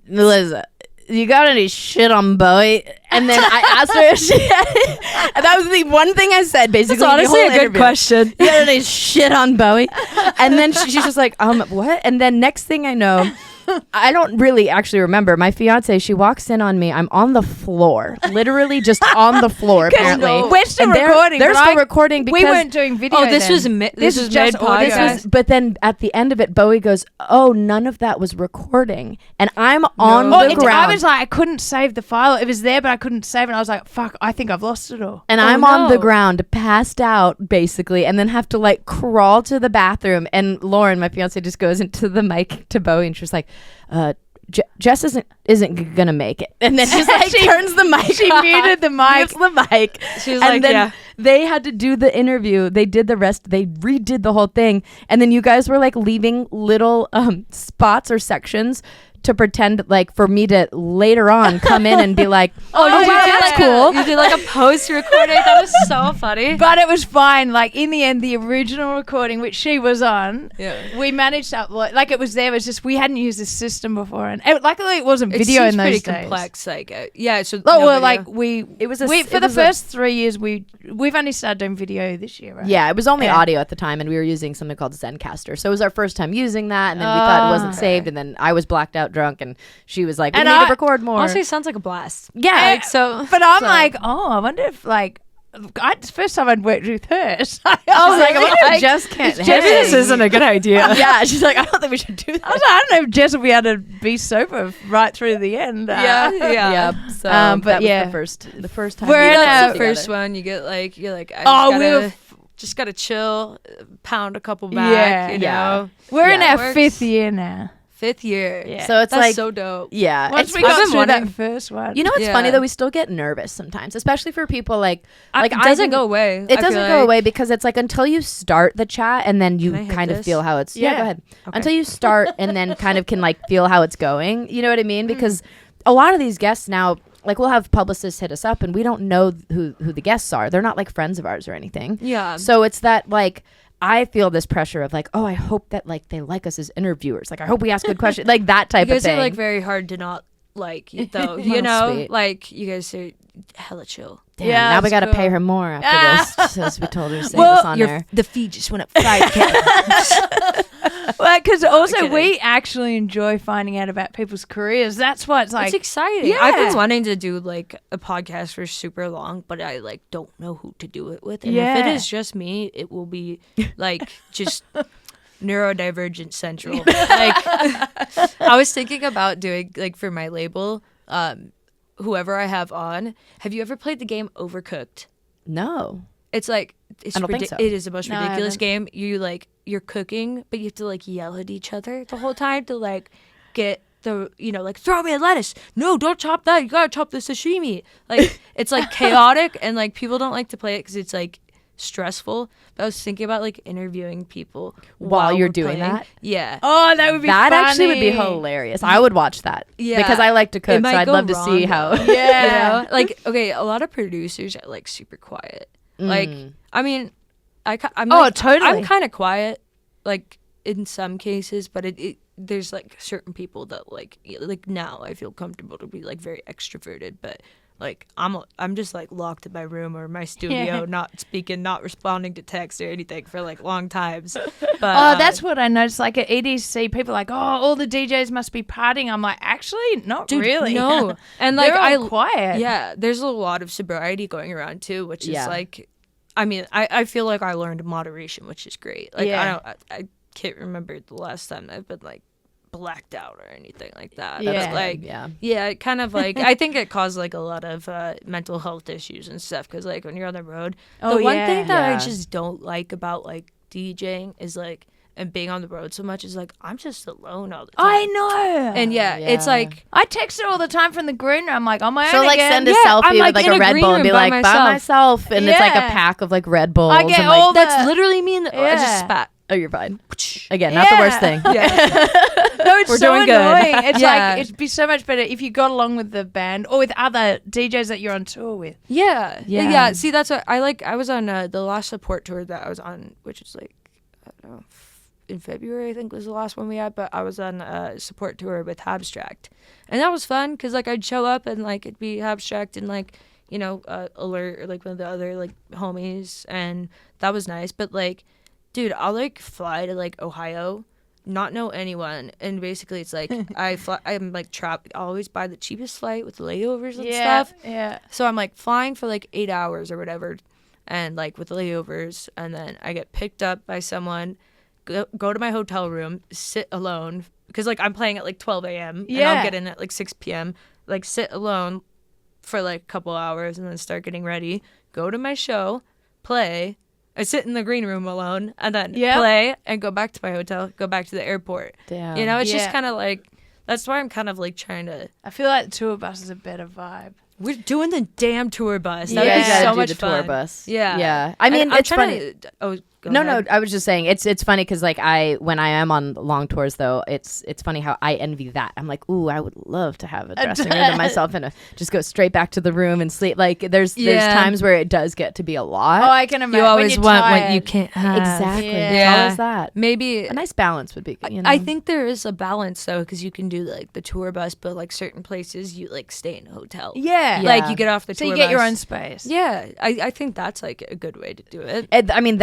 Melissa, you got any shit on Bowie? And then I asked her if she had, and that was the one thing I said, basically. That's honestly a good question. You had any shit on Bowie? And then she's just like, what? And then next thing I know, I don't really actually remember. My fiance, she walks in on me. I'm on the floor, literally just on the floor. Apparently, we're still And recording. They're but still recording because we weren't doing video. Oh, this then. was this was just mid audio. podcast. But then at the end of it, Bowie goes, "Oh, none of that was recording," and I'm on Oh, the ground. I was like, I couldn't save the file. It was there, but I couldn't save it. I was like, fuck, I think I've lost it all. And I'm on the ground, passed out, basically, and then have to like crawl to the bathroom. And Lauren, my fiance, just goes into the mic to Bowie, and she's like, Jess isn't gonna make it. And then she's like, turns the mic. She off, muted the mic. mutes the mic. She was and like, then yeah. they had to do the interview. They did the rest. They redid the whole thing. And then you guys were like leaving little spots or sections to pretend like for me to later on come in and be like, oh wow, that's cool. You did like a post recording. That was so funny. But it was fine. Like in the end, the original recording, which she was on, we managed to upload. Like it was there. It was just we hadn't used this system before, and luckily it wasn't video in those pretty days. complex. Like yeah, so Oh, no well, video. like It was a, for the first 3 years we've only started doing video this year, right? Yeah, it was only Yeah. audio at the time, and we were using something called Zencaster. So it was our first time using that, and then we thought it wasn't saved, and then I was blacked out drunk, and she was like, we And need I- to record more. Honestly, it sounds like a blast. yeah. Like, so, But I'm so- like, oh, I wonder if like. It's the first time I'd worked with her. So I Oh, was like, like, I just can't. Maybe this isn't a good idea. Yeah, she's like, I don't think we should do I that. was like, I don't know if Jess will be able to be sober right through the end. Yeah. So, but that was yeah. the first time. We're we in got That's a- the together. first one. You get like you're like Oh, we were just gotta chill, pound a couple back. Yeah. You Yeah. know, We're in Yeah. our Works. 5th year now. 5th year. Yeah. So it's That's like, so dope. yeah. Once It's we I've got been through that wanting- first one. You know what's Yeah. funny though? We still get nervous sometimes, especially for people like It I doesn't didn't- go away. It I doesn't feel go like. away because it's like until you start the chat and then you Can I hit kind of this? feel how it's yeah, Yeah. go ahead. Okay. Until you start and then kind of can like feel how it's going. You know what I mean? Because a lot of these guests now, like we'll have publicists hit us up and we don't know who the guests are. They're not like friends of ours or anything. Yeah. So it's that like I feel this pressure of like, oh, I hope that like they like us as interviewers. Like I hope we ask good questions. Like that type You of guys thing. are like very hard to not like, though. Well, You know, sweet. like you guys are hella chill. Damn, Yeah, now we that's got to cool. pay her more after this. Since we told her to save Well, us on there. The fee just went up 5K. Well, because also kidding. we actually enjoy finding out about people's careers. That's why it's like It's exciting. Yeah. I've been wanting to do like a podcast for super long, but I like don't know who to do it with. And if it Yeah. is just me, it will be like just neurodivergent central. Like I was thinking about doing like for my label, whoever I have on. Have you ever played the game Overcooked? No. It's like it's I don't think so. It is the most No, I ridiculous haven't. game. You're cooking, but you have to like yell at each other the whole time to like get the like throw me a lettuce. No, don't chop that. You gotta chop the sashimi. Like it's like chaotic and like people don't like to play it because it's like stressful. But I was thinking about like interviewing people While you're we're doing playing. that? Yeah. oh, that would be That actually would be funny. hilarious. I would watch that. Yeah. Because I like to cook, It so might I'd go love to see wrong, how. though. Yeah. You know? Like okay, a lot of producers are like super quiet. Like I mean, I'm Oh, like, totally. I'm kind of quiet, like in some cases, but it there's like certain people that like now I feel comfortable to be like very extroverted, but like I'm just like locked in my room or my studio, Yeah. not speaking, not responding to text or anything for like long times. But Oh, that's what I noticed. Like at EDC, people are like, oh, all the DJs must be partying. I'm like, actually, not dude, really. no, and like They're all quiet. Yeah, there's a lot of sobriety going around too, which Yeah. is like, I mean, I feel like I learned moderation, which is great. Like Yeah. I can't remember the last time I've been like blacked out or anything like that. Yeah. But, like Yeah. it kind of like I think it caused like a lot of mental health issues and stuff because like when you're on the road, Oh, the one yeah. thing that I Yeah. just don't like about like DJing is like and being on the road so much is like I'm just alone all the time. I know. And it's Yeah. like I text her all the time from the green room. I'm like, on my She'll own like again. send a Yeah, selfie I'm, like, with like in a a Red green Bull and be room by like, by myself. And it's like a Yeah. pack of like Red Bulls. I get and, like, all the- that's literally me. And I just Yeah. spat. oh, you're fine. Again, not the worst thing. Yeah. No, it's We're so doing good. annoying. It's Yeah. like it'd be so much better if you got along with the band or with other DJs that you're on tour with. Yeah. Yeah. Yeah. See, that's what I like. I was on the last support tour that I was on, which is like, I don't know, in February, I think was the last one we had, but I was on a support tour with Abstract. And that was fun because, like, I'd show up and, like, it'd be Abstract and, like, you know, Alert or, like, one of the other, like, homies. And that was nice. But, like, dude, I'll, like, fly to, like, Ohio, not know anyone. And basically it's, like, I'm, like, trapped. I always buy the cheapest flight with layovers and stuff. Yeah. So I'm, like, flying for, like, 8 hours or whatever. And, like, with layovers. And then I get picked up by someone, go to my hotel room, sit alone. Because, like, I'm playing at, like, 12 a.m. And I'll get in at, like, 6 p.m. Like, sit alone for, like, a couple hours and then start getting ready. Go to my show, play. I sit in the green room alone and then play and go back to my hotel, go back to the airport. Damn. You know, it's just kind of, like, that's why I'm kind of, like, trying to. I feel like the tour bus is a better vibe. We're doing the damn tour bus. That Yeah. would be You so gotta much do the fun. tour bus. Yeah. Yeah. I mean, I'm it's trying funny. Go No, ahead. I was just saying it's funny because like when I am on long tours though, it's funny how I envy that. I'm like, ooh, I would love to have a dressing room to myself and just go straight back to the room and sleep. Like there's times where it does get to be a lot. Oh, I can imagine. You always when want tired. what you can't have. Exactly. Yeah. It's always that. Maybe A nice balance would be good. You know? I think there is a balance though, because you can do like the tour bus, but like certain places you like stay in a hotel. Yeah. Like you get off the So tour you get your bus. own space. Yeah, I think that's like a good way to do it. I mean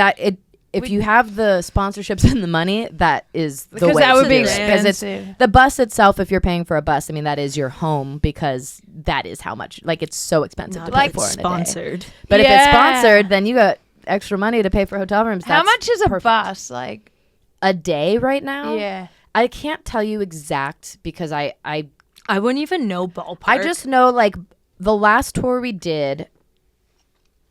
if you have the sponsorships and the money, that is the Because way that would to be do it. Because it's expensive. the bus itself. If you're paying for a bus, I mean that is your home because that is how much. Like it's so expensive to pay like for in a day. sponsored. But if it's Yeah. sponsored, then you got extra money to pay for hotel rooms. How That's much is a perfect. bus? Like, A day right now? yeah. I can't tell you exact because I I wouldn't even know ballpark. I just know like the last tour we did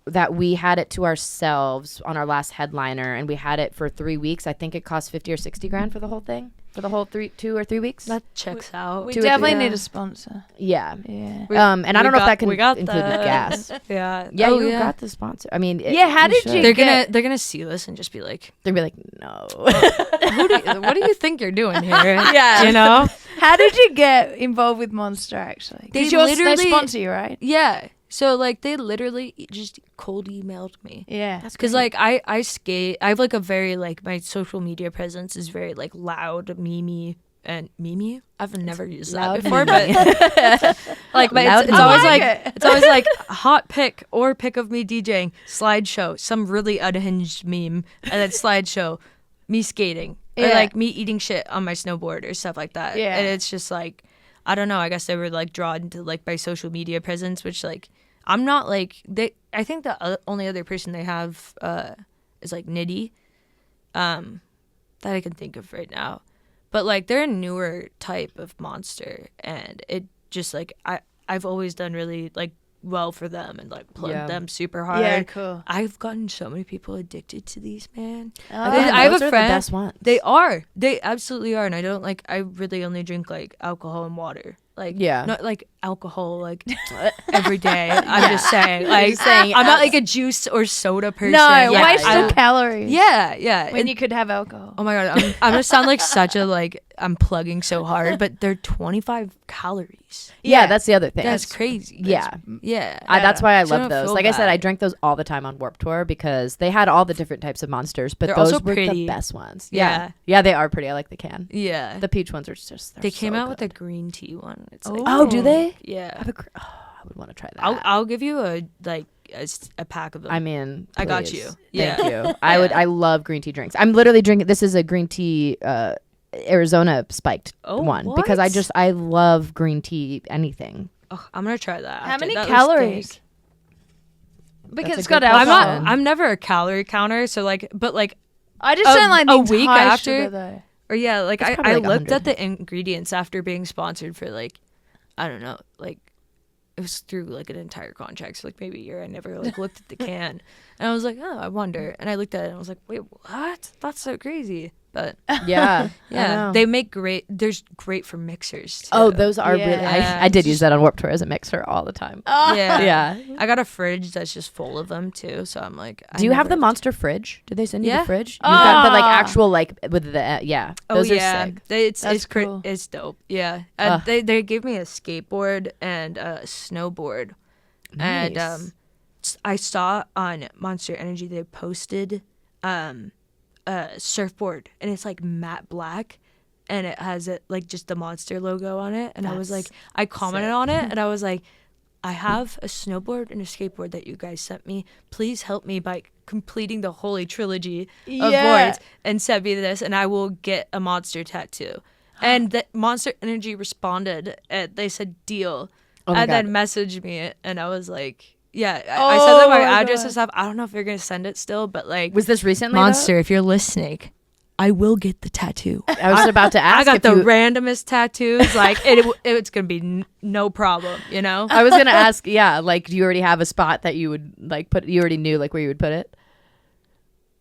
that we had it to ourselves on our last headliner and we had it for 3 weeks. I think it cost 50 or 60 grand for the whole thing. For the whole 2 or 3 weeks. that checks out. We 2 or definitely 3. need a sponsor. Yeah. Yeah. And I don't know if that can we got include the gas. Yeah. Yeah, Oh, you yeah. got the sponsor. I mean, Yeah, how did should. you- They're gonna see this and just be like, They'd be like, no. what do you think you're doing here? Yeah. You know? How did you get involved with Monster, actually? They They literally- sponsor you, right? Yeah. So like they literally just cold emailed me. Yeah. Because like I skate, I have like a very like my social media presence is very like loud, memey and memey. I've never used Loud that before, memey. but like but Loud it's always memey. like I like it. it's always like hot pic or pic of me DJing, slideshow, some really unhinged meme, and then slideshow, me skating or Yeah. like me eating shit on my snowboard or stuff like that. Yeah. And it's just like I don't know. I guess they were like drawn to like my social media presence, which like. I'm not like they. I think the only other person they have is like Nitty, that I can think of right now. But like they're a newer type of monster, and it just like I've always done really like well for them and like plugged Yeah. them super hard. Yeah, cool. I've gotten so many people addicted to these, man. Oh. I have Those a are friend. the best ones. They are. They absolutely are, and I don't like. I really only drink like alcohol and water. Like Yeah. not like alcohol like every day. I'm just saying. Like saying I'm not like a juice or soda person. No, Yeah, waste I- of calories. yeah. When And- you could have alcohol. oh my god, I'm gonna sound like such a like I'm plugging so hard, but they're 25 calories. Yeah, that's the other thing. That's crazy. Yeah. Yeah. That's why I So I love don't those. feel Like I said, bad. I drank those all the time on Warped Tour because they had all the different types of monsters, but They're those also were pretty. the best ones. Yeah. Yeah, they are pretty. I like the can. Yeah. The peach ones are just. They came out with a green tea one. It's like Oh, do they? yeah. I would want to try that. I'll give you a like a pack of them. I mean, I got please. you. Thank Yeah. you. I love green tea drinks. I'm literally drinking. This is a green tea Arizona spiked Oh, one what? because I love green tea. Anything. Oh, I'm gonna try that. How after. many That looks calories? dank. Because That's it's a got good alcohol. question. I'm never a calorie counter, so like, but like, I just a- don't like a the week high after- sugar, though. or yeah, like It's I probably like looked 100. at the ingredients after being sponsored for like, I don't know, like it was through like an entire contract, so like maybe a year. I never like looked at the can, and I was like, oh, I wonder, and I looked at it and I was like, wait, what? That's so crazy. But Yeah. I yeah, know. they make great. There's great for mixers. Too. Oh, those are Yeah. really. I did use that on Warped Tour as a mixer all the time. yeah, Yeah. I got a fridge that's just full of them too, so I'm like, Do you have the monster fridge? Did they send you Yeah. the fridge? You've got the like Ah. actual like with the yeah. Oh Those yeah, are sick. It's That's cool. It's dope. Yeah, Ugh. they gave me a skateboard and a snowboard, and Nice. I saw on Monster Energy they posted surfboard, and it's like matte black, and it has it like just the Monster logo on it. And I was like, I commented on it, and I was like, I have a snowboard and a skateboard that you guys sent me. Please help me by completing the holy trilogy of boards and send me this, and I will get a Monster tattoo. And that Monster Energy responded, and they said deal, and then messaged me, and I was like, yeah, I sent them my address and stuff. I don't know if they're gonna send it still, but like, Was this recently? Monster, if you're listening, I will get the tattoo. I was about to ask. I got if the you, randomest tattoos. Like it's gonna be no problem, you know. I was gonna ask. Yeah, like, do you already have a spot that you would like put? You already knew like where you would put it.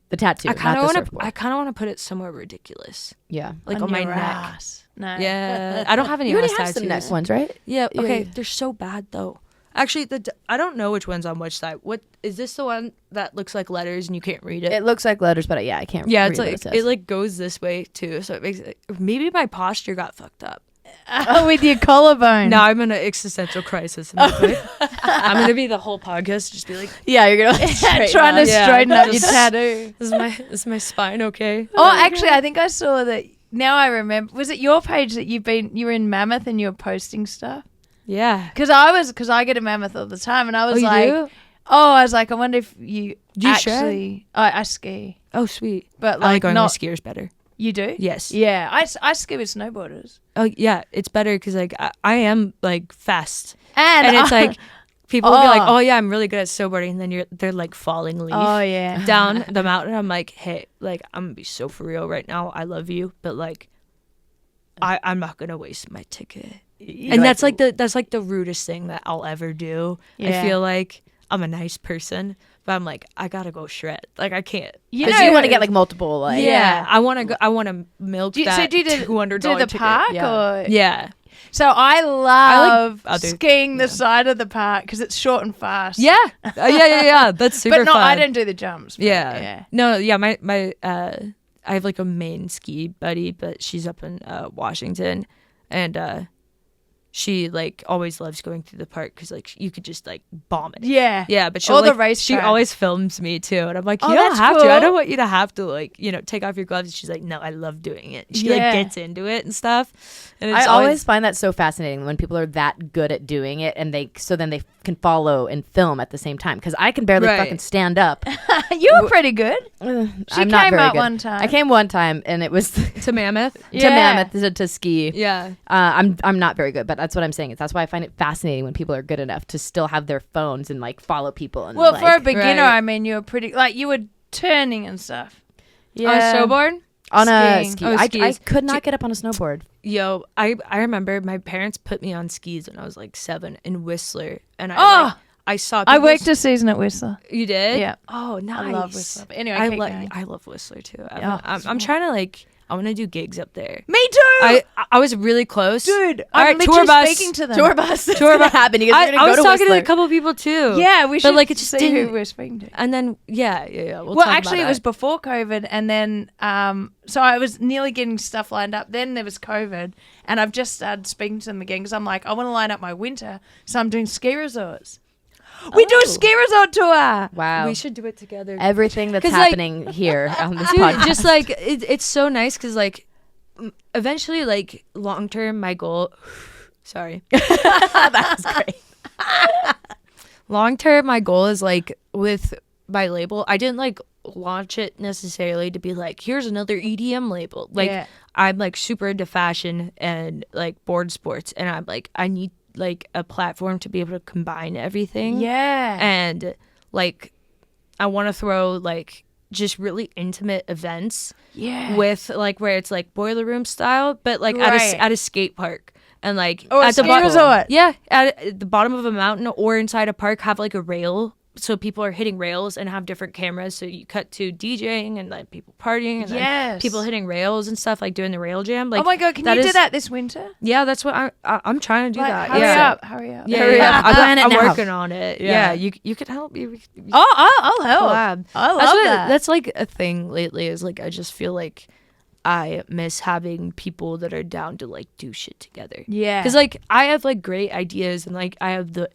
The tattoo. I kind of want to. I kind of want to put it somewhere ridiculous, Yeah. like on my your neck. ass. No. Yeah, I don't have any You ass already have tattoos. some neck ones, right? Yeah. Okay, yeah. they're so bad though. Actually, I don't know which one's on which side. What is this? The one that looks like letters and you can't read it? It looks like letters, but yeah, I can't. Yeah, read it's what like it says. it like goes this way too, so it makes it, maybe my posture got fucked up. With your collarbone. Now I'm in an existential crisis. I'm gonna be the whole podcast just be like, Yeah, you're gonna trying to Yeah. straighten up your Just- tattoo. is my spine okay? Oh, actually, I think I saw that. Now I remember. Was it your page that you were in Mammoth and you were posting stuff? Yeah. Because I get a Mammoth all the time, and I was you like, do? I was like, I wonder if you Do you actually. I ski, Oh, sweet. but I like like going on not. skiers better. You do? Yes. Yeah, I ski with snowboarders, Oh, yeah. It's better because like I am like fast, and and it's I- like people will be like, Oh. oh yeah, I'm really good at snowboarding, and then they're like falling leaf. oh yeah, Down the mountain. I'm like, hey, like I'm gonna be so for real right now. I love you, but like, I'm not gonna waste my ticket. And that's like the rudest thing that I'll ever do. Yeah. I feel like I'm a nice person, but I'm like, I gotta go shred. Like I can't. Because you want to get like multiple like. Yeah, I want to go. I want to milk Do you, that so do you do, $200 do the ticket. park Yeah. or? Yeah, So I love other- skiing the side of the park because it's short and fast. yeah, yeah. That's super but no, fun. I don't do the jumps. But Yeah. No, yeah, my I have like a main ski buddy, but she's up in Washington, and she like always loves going through the park because like you could just like bomb it. Yeah. Yeah, but she'll All the like, race she tracks. always films me too, and I'm like, Oh, you don't that's have to. I cool. don't want you to have to like take off your gloves. And she's like, no, I love doing it. She Yeah. like gets into it and stuff. And it's I always find that so fascinating when people are that good at doing it, and then they can follow and film at the same time. Because I can barely Right. fucking stand up. You were pretty good. I'm She not came very out good. one time. I came one time, and it was to Mammoth. to Yeah. Mammoth to ski. Yeah. I'm not very good, but that's what I'm saying. That's why I find it fascinating when people are good enough to still have their phones and like follow people. And Well, like, for a beginner, Right. I mean, you were pretty like you were turning and stuff. On a snowboard. on a skiing. ski. Oh, I skis. could not get up on a snowboard. Yo, I remember my parents put me on skis when I was like 7 in Whistler, and I saw. I people worked a season at Whistler. You did? Yeah. Oh, nice. I love Whistler. But anyway, I keep going. love Whistler too. Yeah. I'm trying to like. I want to do gigs up there. Me too. I was really close. Dude, All I'm right, literally tour bus. speaking to them. Tour bus. It's Tour gonna bus. happen. You guys are I gonna was go to talking to Whistler. a couple people too. Yeah, we should like, it just see didn't- who we're speaking to. And then yeah. We'll Well, talk actually, about it was before COVID, and then so I was nearly getting stuff lined up. Then there was COVID, and I've just started speaking to them again because I'm like, I want to line up my winter, so I'm doing ski resorts. We do a ski resort tour. Wow. We should do it together. Everything that's 'Cause, like- happening here on this Dude, podcast. just like it's so nice because like eventually like long term my goal. Sorry. that was great. Long term my goal is like with my label. I didn't like launch it necessarily to be like here's another EDM label. Like Yeah. I'm like super into fashion and like board sports, and I'm like I need like a platform to be able to combine everything. Yeah. And like I want to throw like just really intimate events Yeah. with like where it's like boiler room style, but like Right. at a skate park, and like Oh, a at the ski bottom. resort. Yeah, at the bottom of a mountain or inside a park, have like a rail. So people are hitting rails and have different cameras. So you cut to DJing and like people partying and then Yes. people hitting rails and stuff, like doing the rail jam. Like oh my god, can you do that this winter? Yeah, that's what I'm trying to do. Like, that. hurry Yeah. up, hurry up. Yeah, Hurry yeah. up. Plan it I'm now. working on it. Yeah. Yeah, you could help me. Oh, I'll help. Collab. I love that's that. That's like a thing lately. Is like I just feel like I miss having people that are down to like do shit together. Yeah. Because like I have like great ideas and like I have the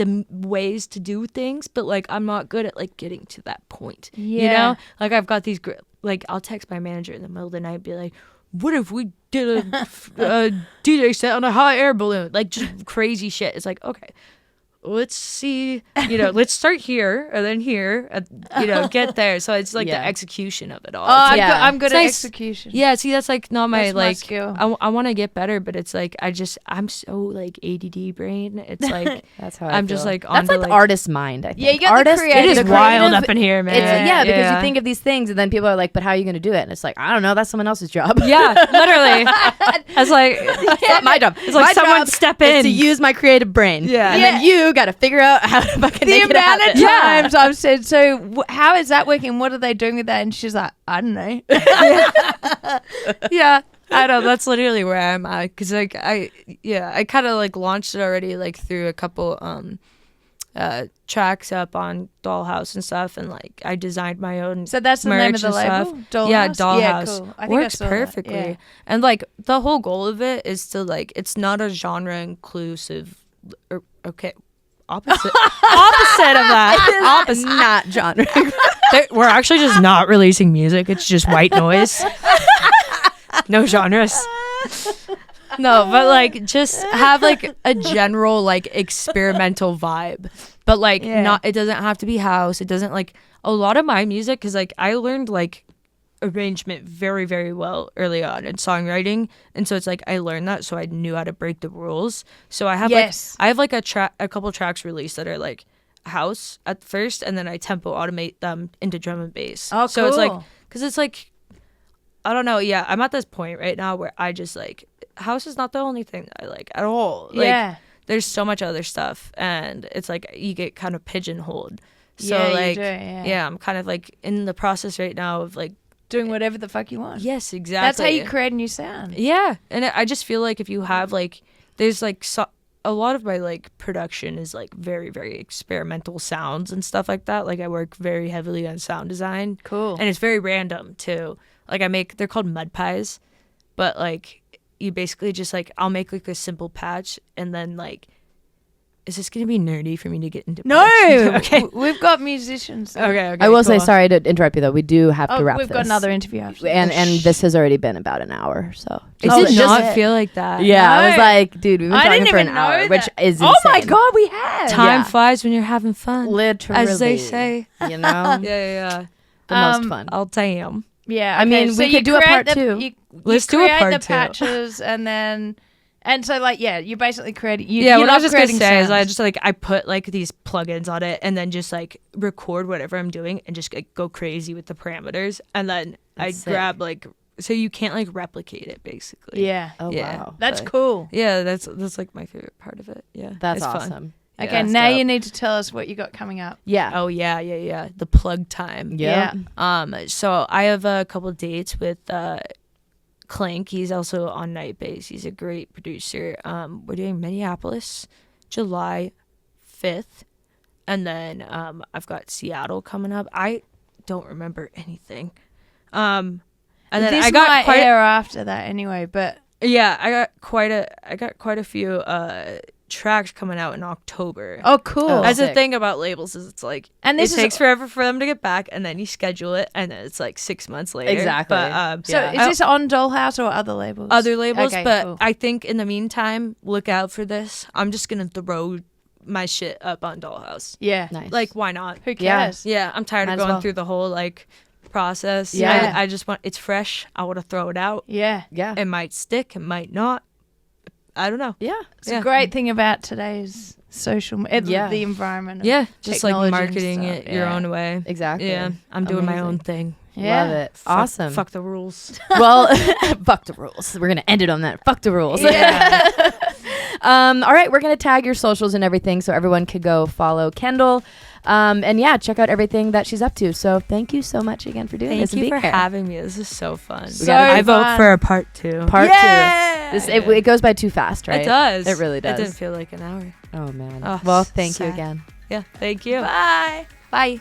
the ways to do things, but like I'm not good at like getting to that point. Yeah. You know, like I've got these like I'll text my manager in the middle of the night and be like, what if we did a DJ set on a hot air balloon? Like just crazy shit. It's like, okay, let's see, let's start here and then here, and, get there. So it's like the execution of it all. Oh, It's like, I'm good it's at nice. execution. Yeah, see, that's like not my That's my like skill. I want to get better, but it's like I'm so like ADD brain. It's like That's how I'm I just feel. like That's onto, like the artist mind. I think. Yeah, you got the artist, creative- it is the wild creative- up in here, man. It's, because you think of these things and then people are like, but how are you going to do it? And it's like, I don't know. That's someone else's job. Yeah, literally. It's like It's not my job. It's like My someone job step is in. to use my creative brain. Yeah. And then you got to figure out how to fucking The make it amount happen. of times I've said, so how is that working? What are they doing with that? And she's like, I don't know. Yeah, I know, that's literally where I'm at, because like I kind of like launched it already, like through a couple tracks up on Dollhouse and stuff, and like I designed my own So that's the name of merch the and label? stuff. Dollhouse? Yeah, Dollhouse. Yeah, cool. I think I works saw that, perfectly. yeah. And like the whole goal of it is to like, it's not a genre inclusive opposite of that. Opposite. Not genre. We're actually just not releasing music. It's just white noise. No genres. No, but like just have like a general like experimental vibe. But like not, it doesn't have to be house. It doesn't like a lot of my music, because like I learned like arrangement very, very well early on in songwriting, and so it's like I learned that, so I knew how to break the rules. So I have like a couple tracks released that are like house at first, and then I tempo automate them into drum and bass. Oh, so it's like, cool. because it's like, I don't know, yeah, I'm at this point right now where I just like, house is not the only thing that I like at all. Like, Yeah. there's so much other stuff, and it's like you get kind of pigeonholed. So Yeah, you like, do, yeah. I'm kind of like in the process right now of like, Doing whatever the fuck you want. yes, exactly. That's how you create a new sound. Yeah, and I just feel like if you have like, there's like a lot of my like production is like very, very experimental sounds and stuff like that. Like I work very heavily on sound design. Cool. And it's very random too. Like they're called mud pies, but like you basically just like, I'll make like a simple patch, and then like, is this gonna be nerdy for me to get into? No, production? Okay. We've got musicians. Okay. I will say, sorry to interrupt you though. We do have to wrap We've this. got another interview after. and this has already been about an hour. So It Oh, did just- not feel like that. yeah, I was No. like, dude, we've been I talking didn't for an even know hour, which that. is Oh my insane. god, we have. Time Yeah. flies when you're having fun. Literally, As they say. You know, Yeah. the most fun. I'll damn. Yeah, I mean, okay, so we you could do a create part the- two. You Let's do a create part the two. patches, and so like you basically create. Yeah, you're what I not was just gonna creating say is I sounds. just like I put like these plugins on it, and then just like record whatever I'm doing and just like go crazy with the parameters, and then That's I sick. grab like, so you can't like replicate it basically. Yeah. Oh Yeah. wow, That's But- cool. Yeah, that's like my favorite part of it. Yeah, that's it's awesome. Fun. Okay, Yeah. now dope. you need to tell us what you got coming up. Yeah, Oh yeah. The plug time. yeah. So I have a couple dates with Clank. He's also on Night Bass. He's a great producer. We're doing Minneapolis, July 5th, and then I've got Seattle coming up. I don't remember anything. And then This I got might quite air after that anyway, but I got quite a few tracks coming out in October. oh cool. Oh, That's the sick. thing about labels is it's like, And it this is- takes forever for them to get back, and then you schedule it, and then it's like 6 months later. Exactly. But So Yeah. is this on Dollhouse or other labels? other labels, Okay, but cool. I think in the meantime, look out for this. I'm just gonna throw my shit up on Dollhouse. Yeah. Nice. Like, why not? Who Yeah. cares? Yeah, I'm tired Might of as going well. through the whole like process. Yeah. I just want, it's fresh. I want to throw it out. Yeah. yeah, It might stick. It might not. I don't know. yeah. It's a great thing about today's Yeah. the environment. of Yeah, just like technology and marketing stuff, it your yeah. own way. Exactly. Yeah, I'm doing my Amazing. own thing. Yeah. Love it. Fuck- Awesome. Fuck the rules. Well, fuck the rules. We're gonna end it on that. Fuck the rules. Yeah. All right, we're gonna tag your socials and everything so everyone could go follow Kendoll. And yeah, check out everything that she's up to. So thank you so much again for doing this. Thank you and for being here. having me. This is so fun. So I vote fun. for a part 2. Part Yeah. 2. It goes by too fast, right? It does. It really does. It didn't feel like an hour. Oh man. Oh, well, thank you sad. again. Yeah, thank you. Bye. Bye.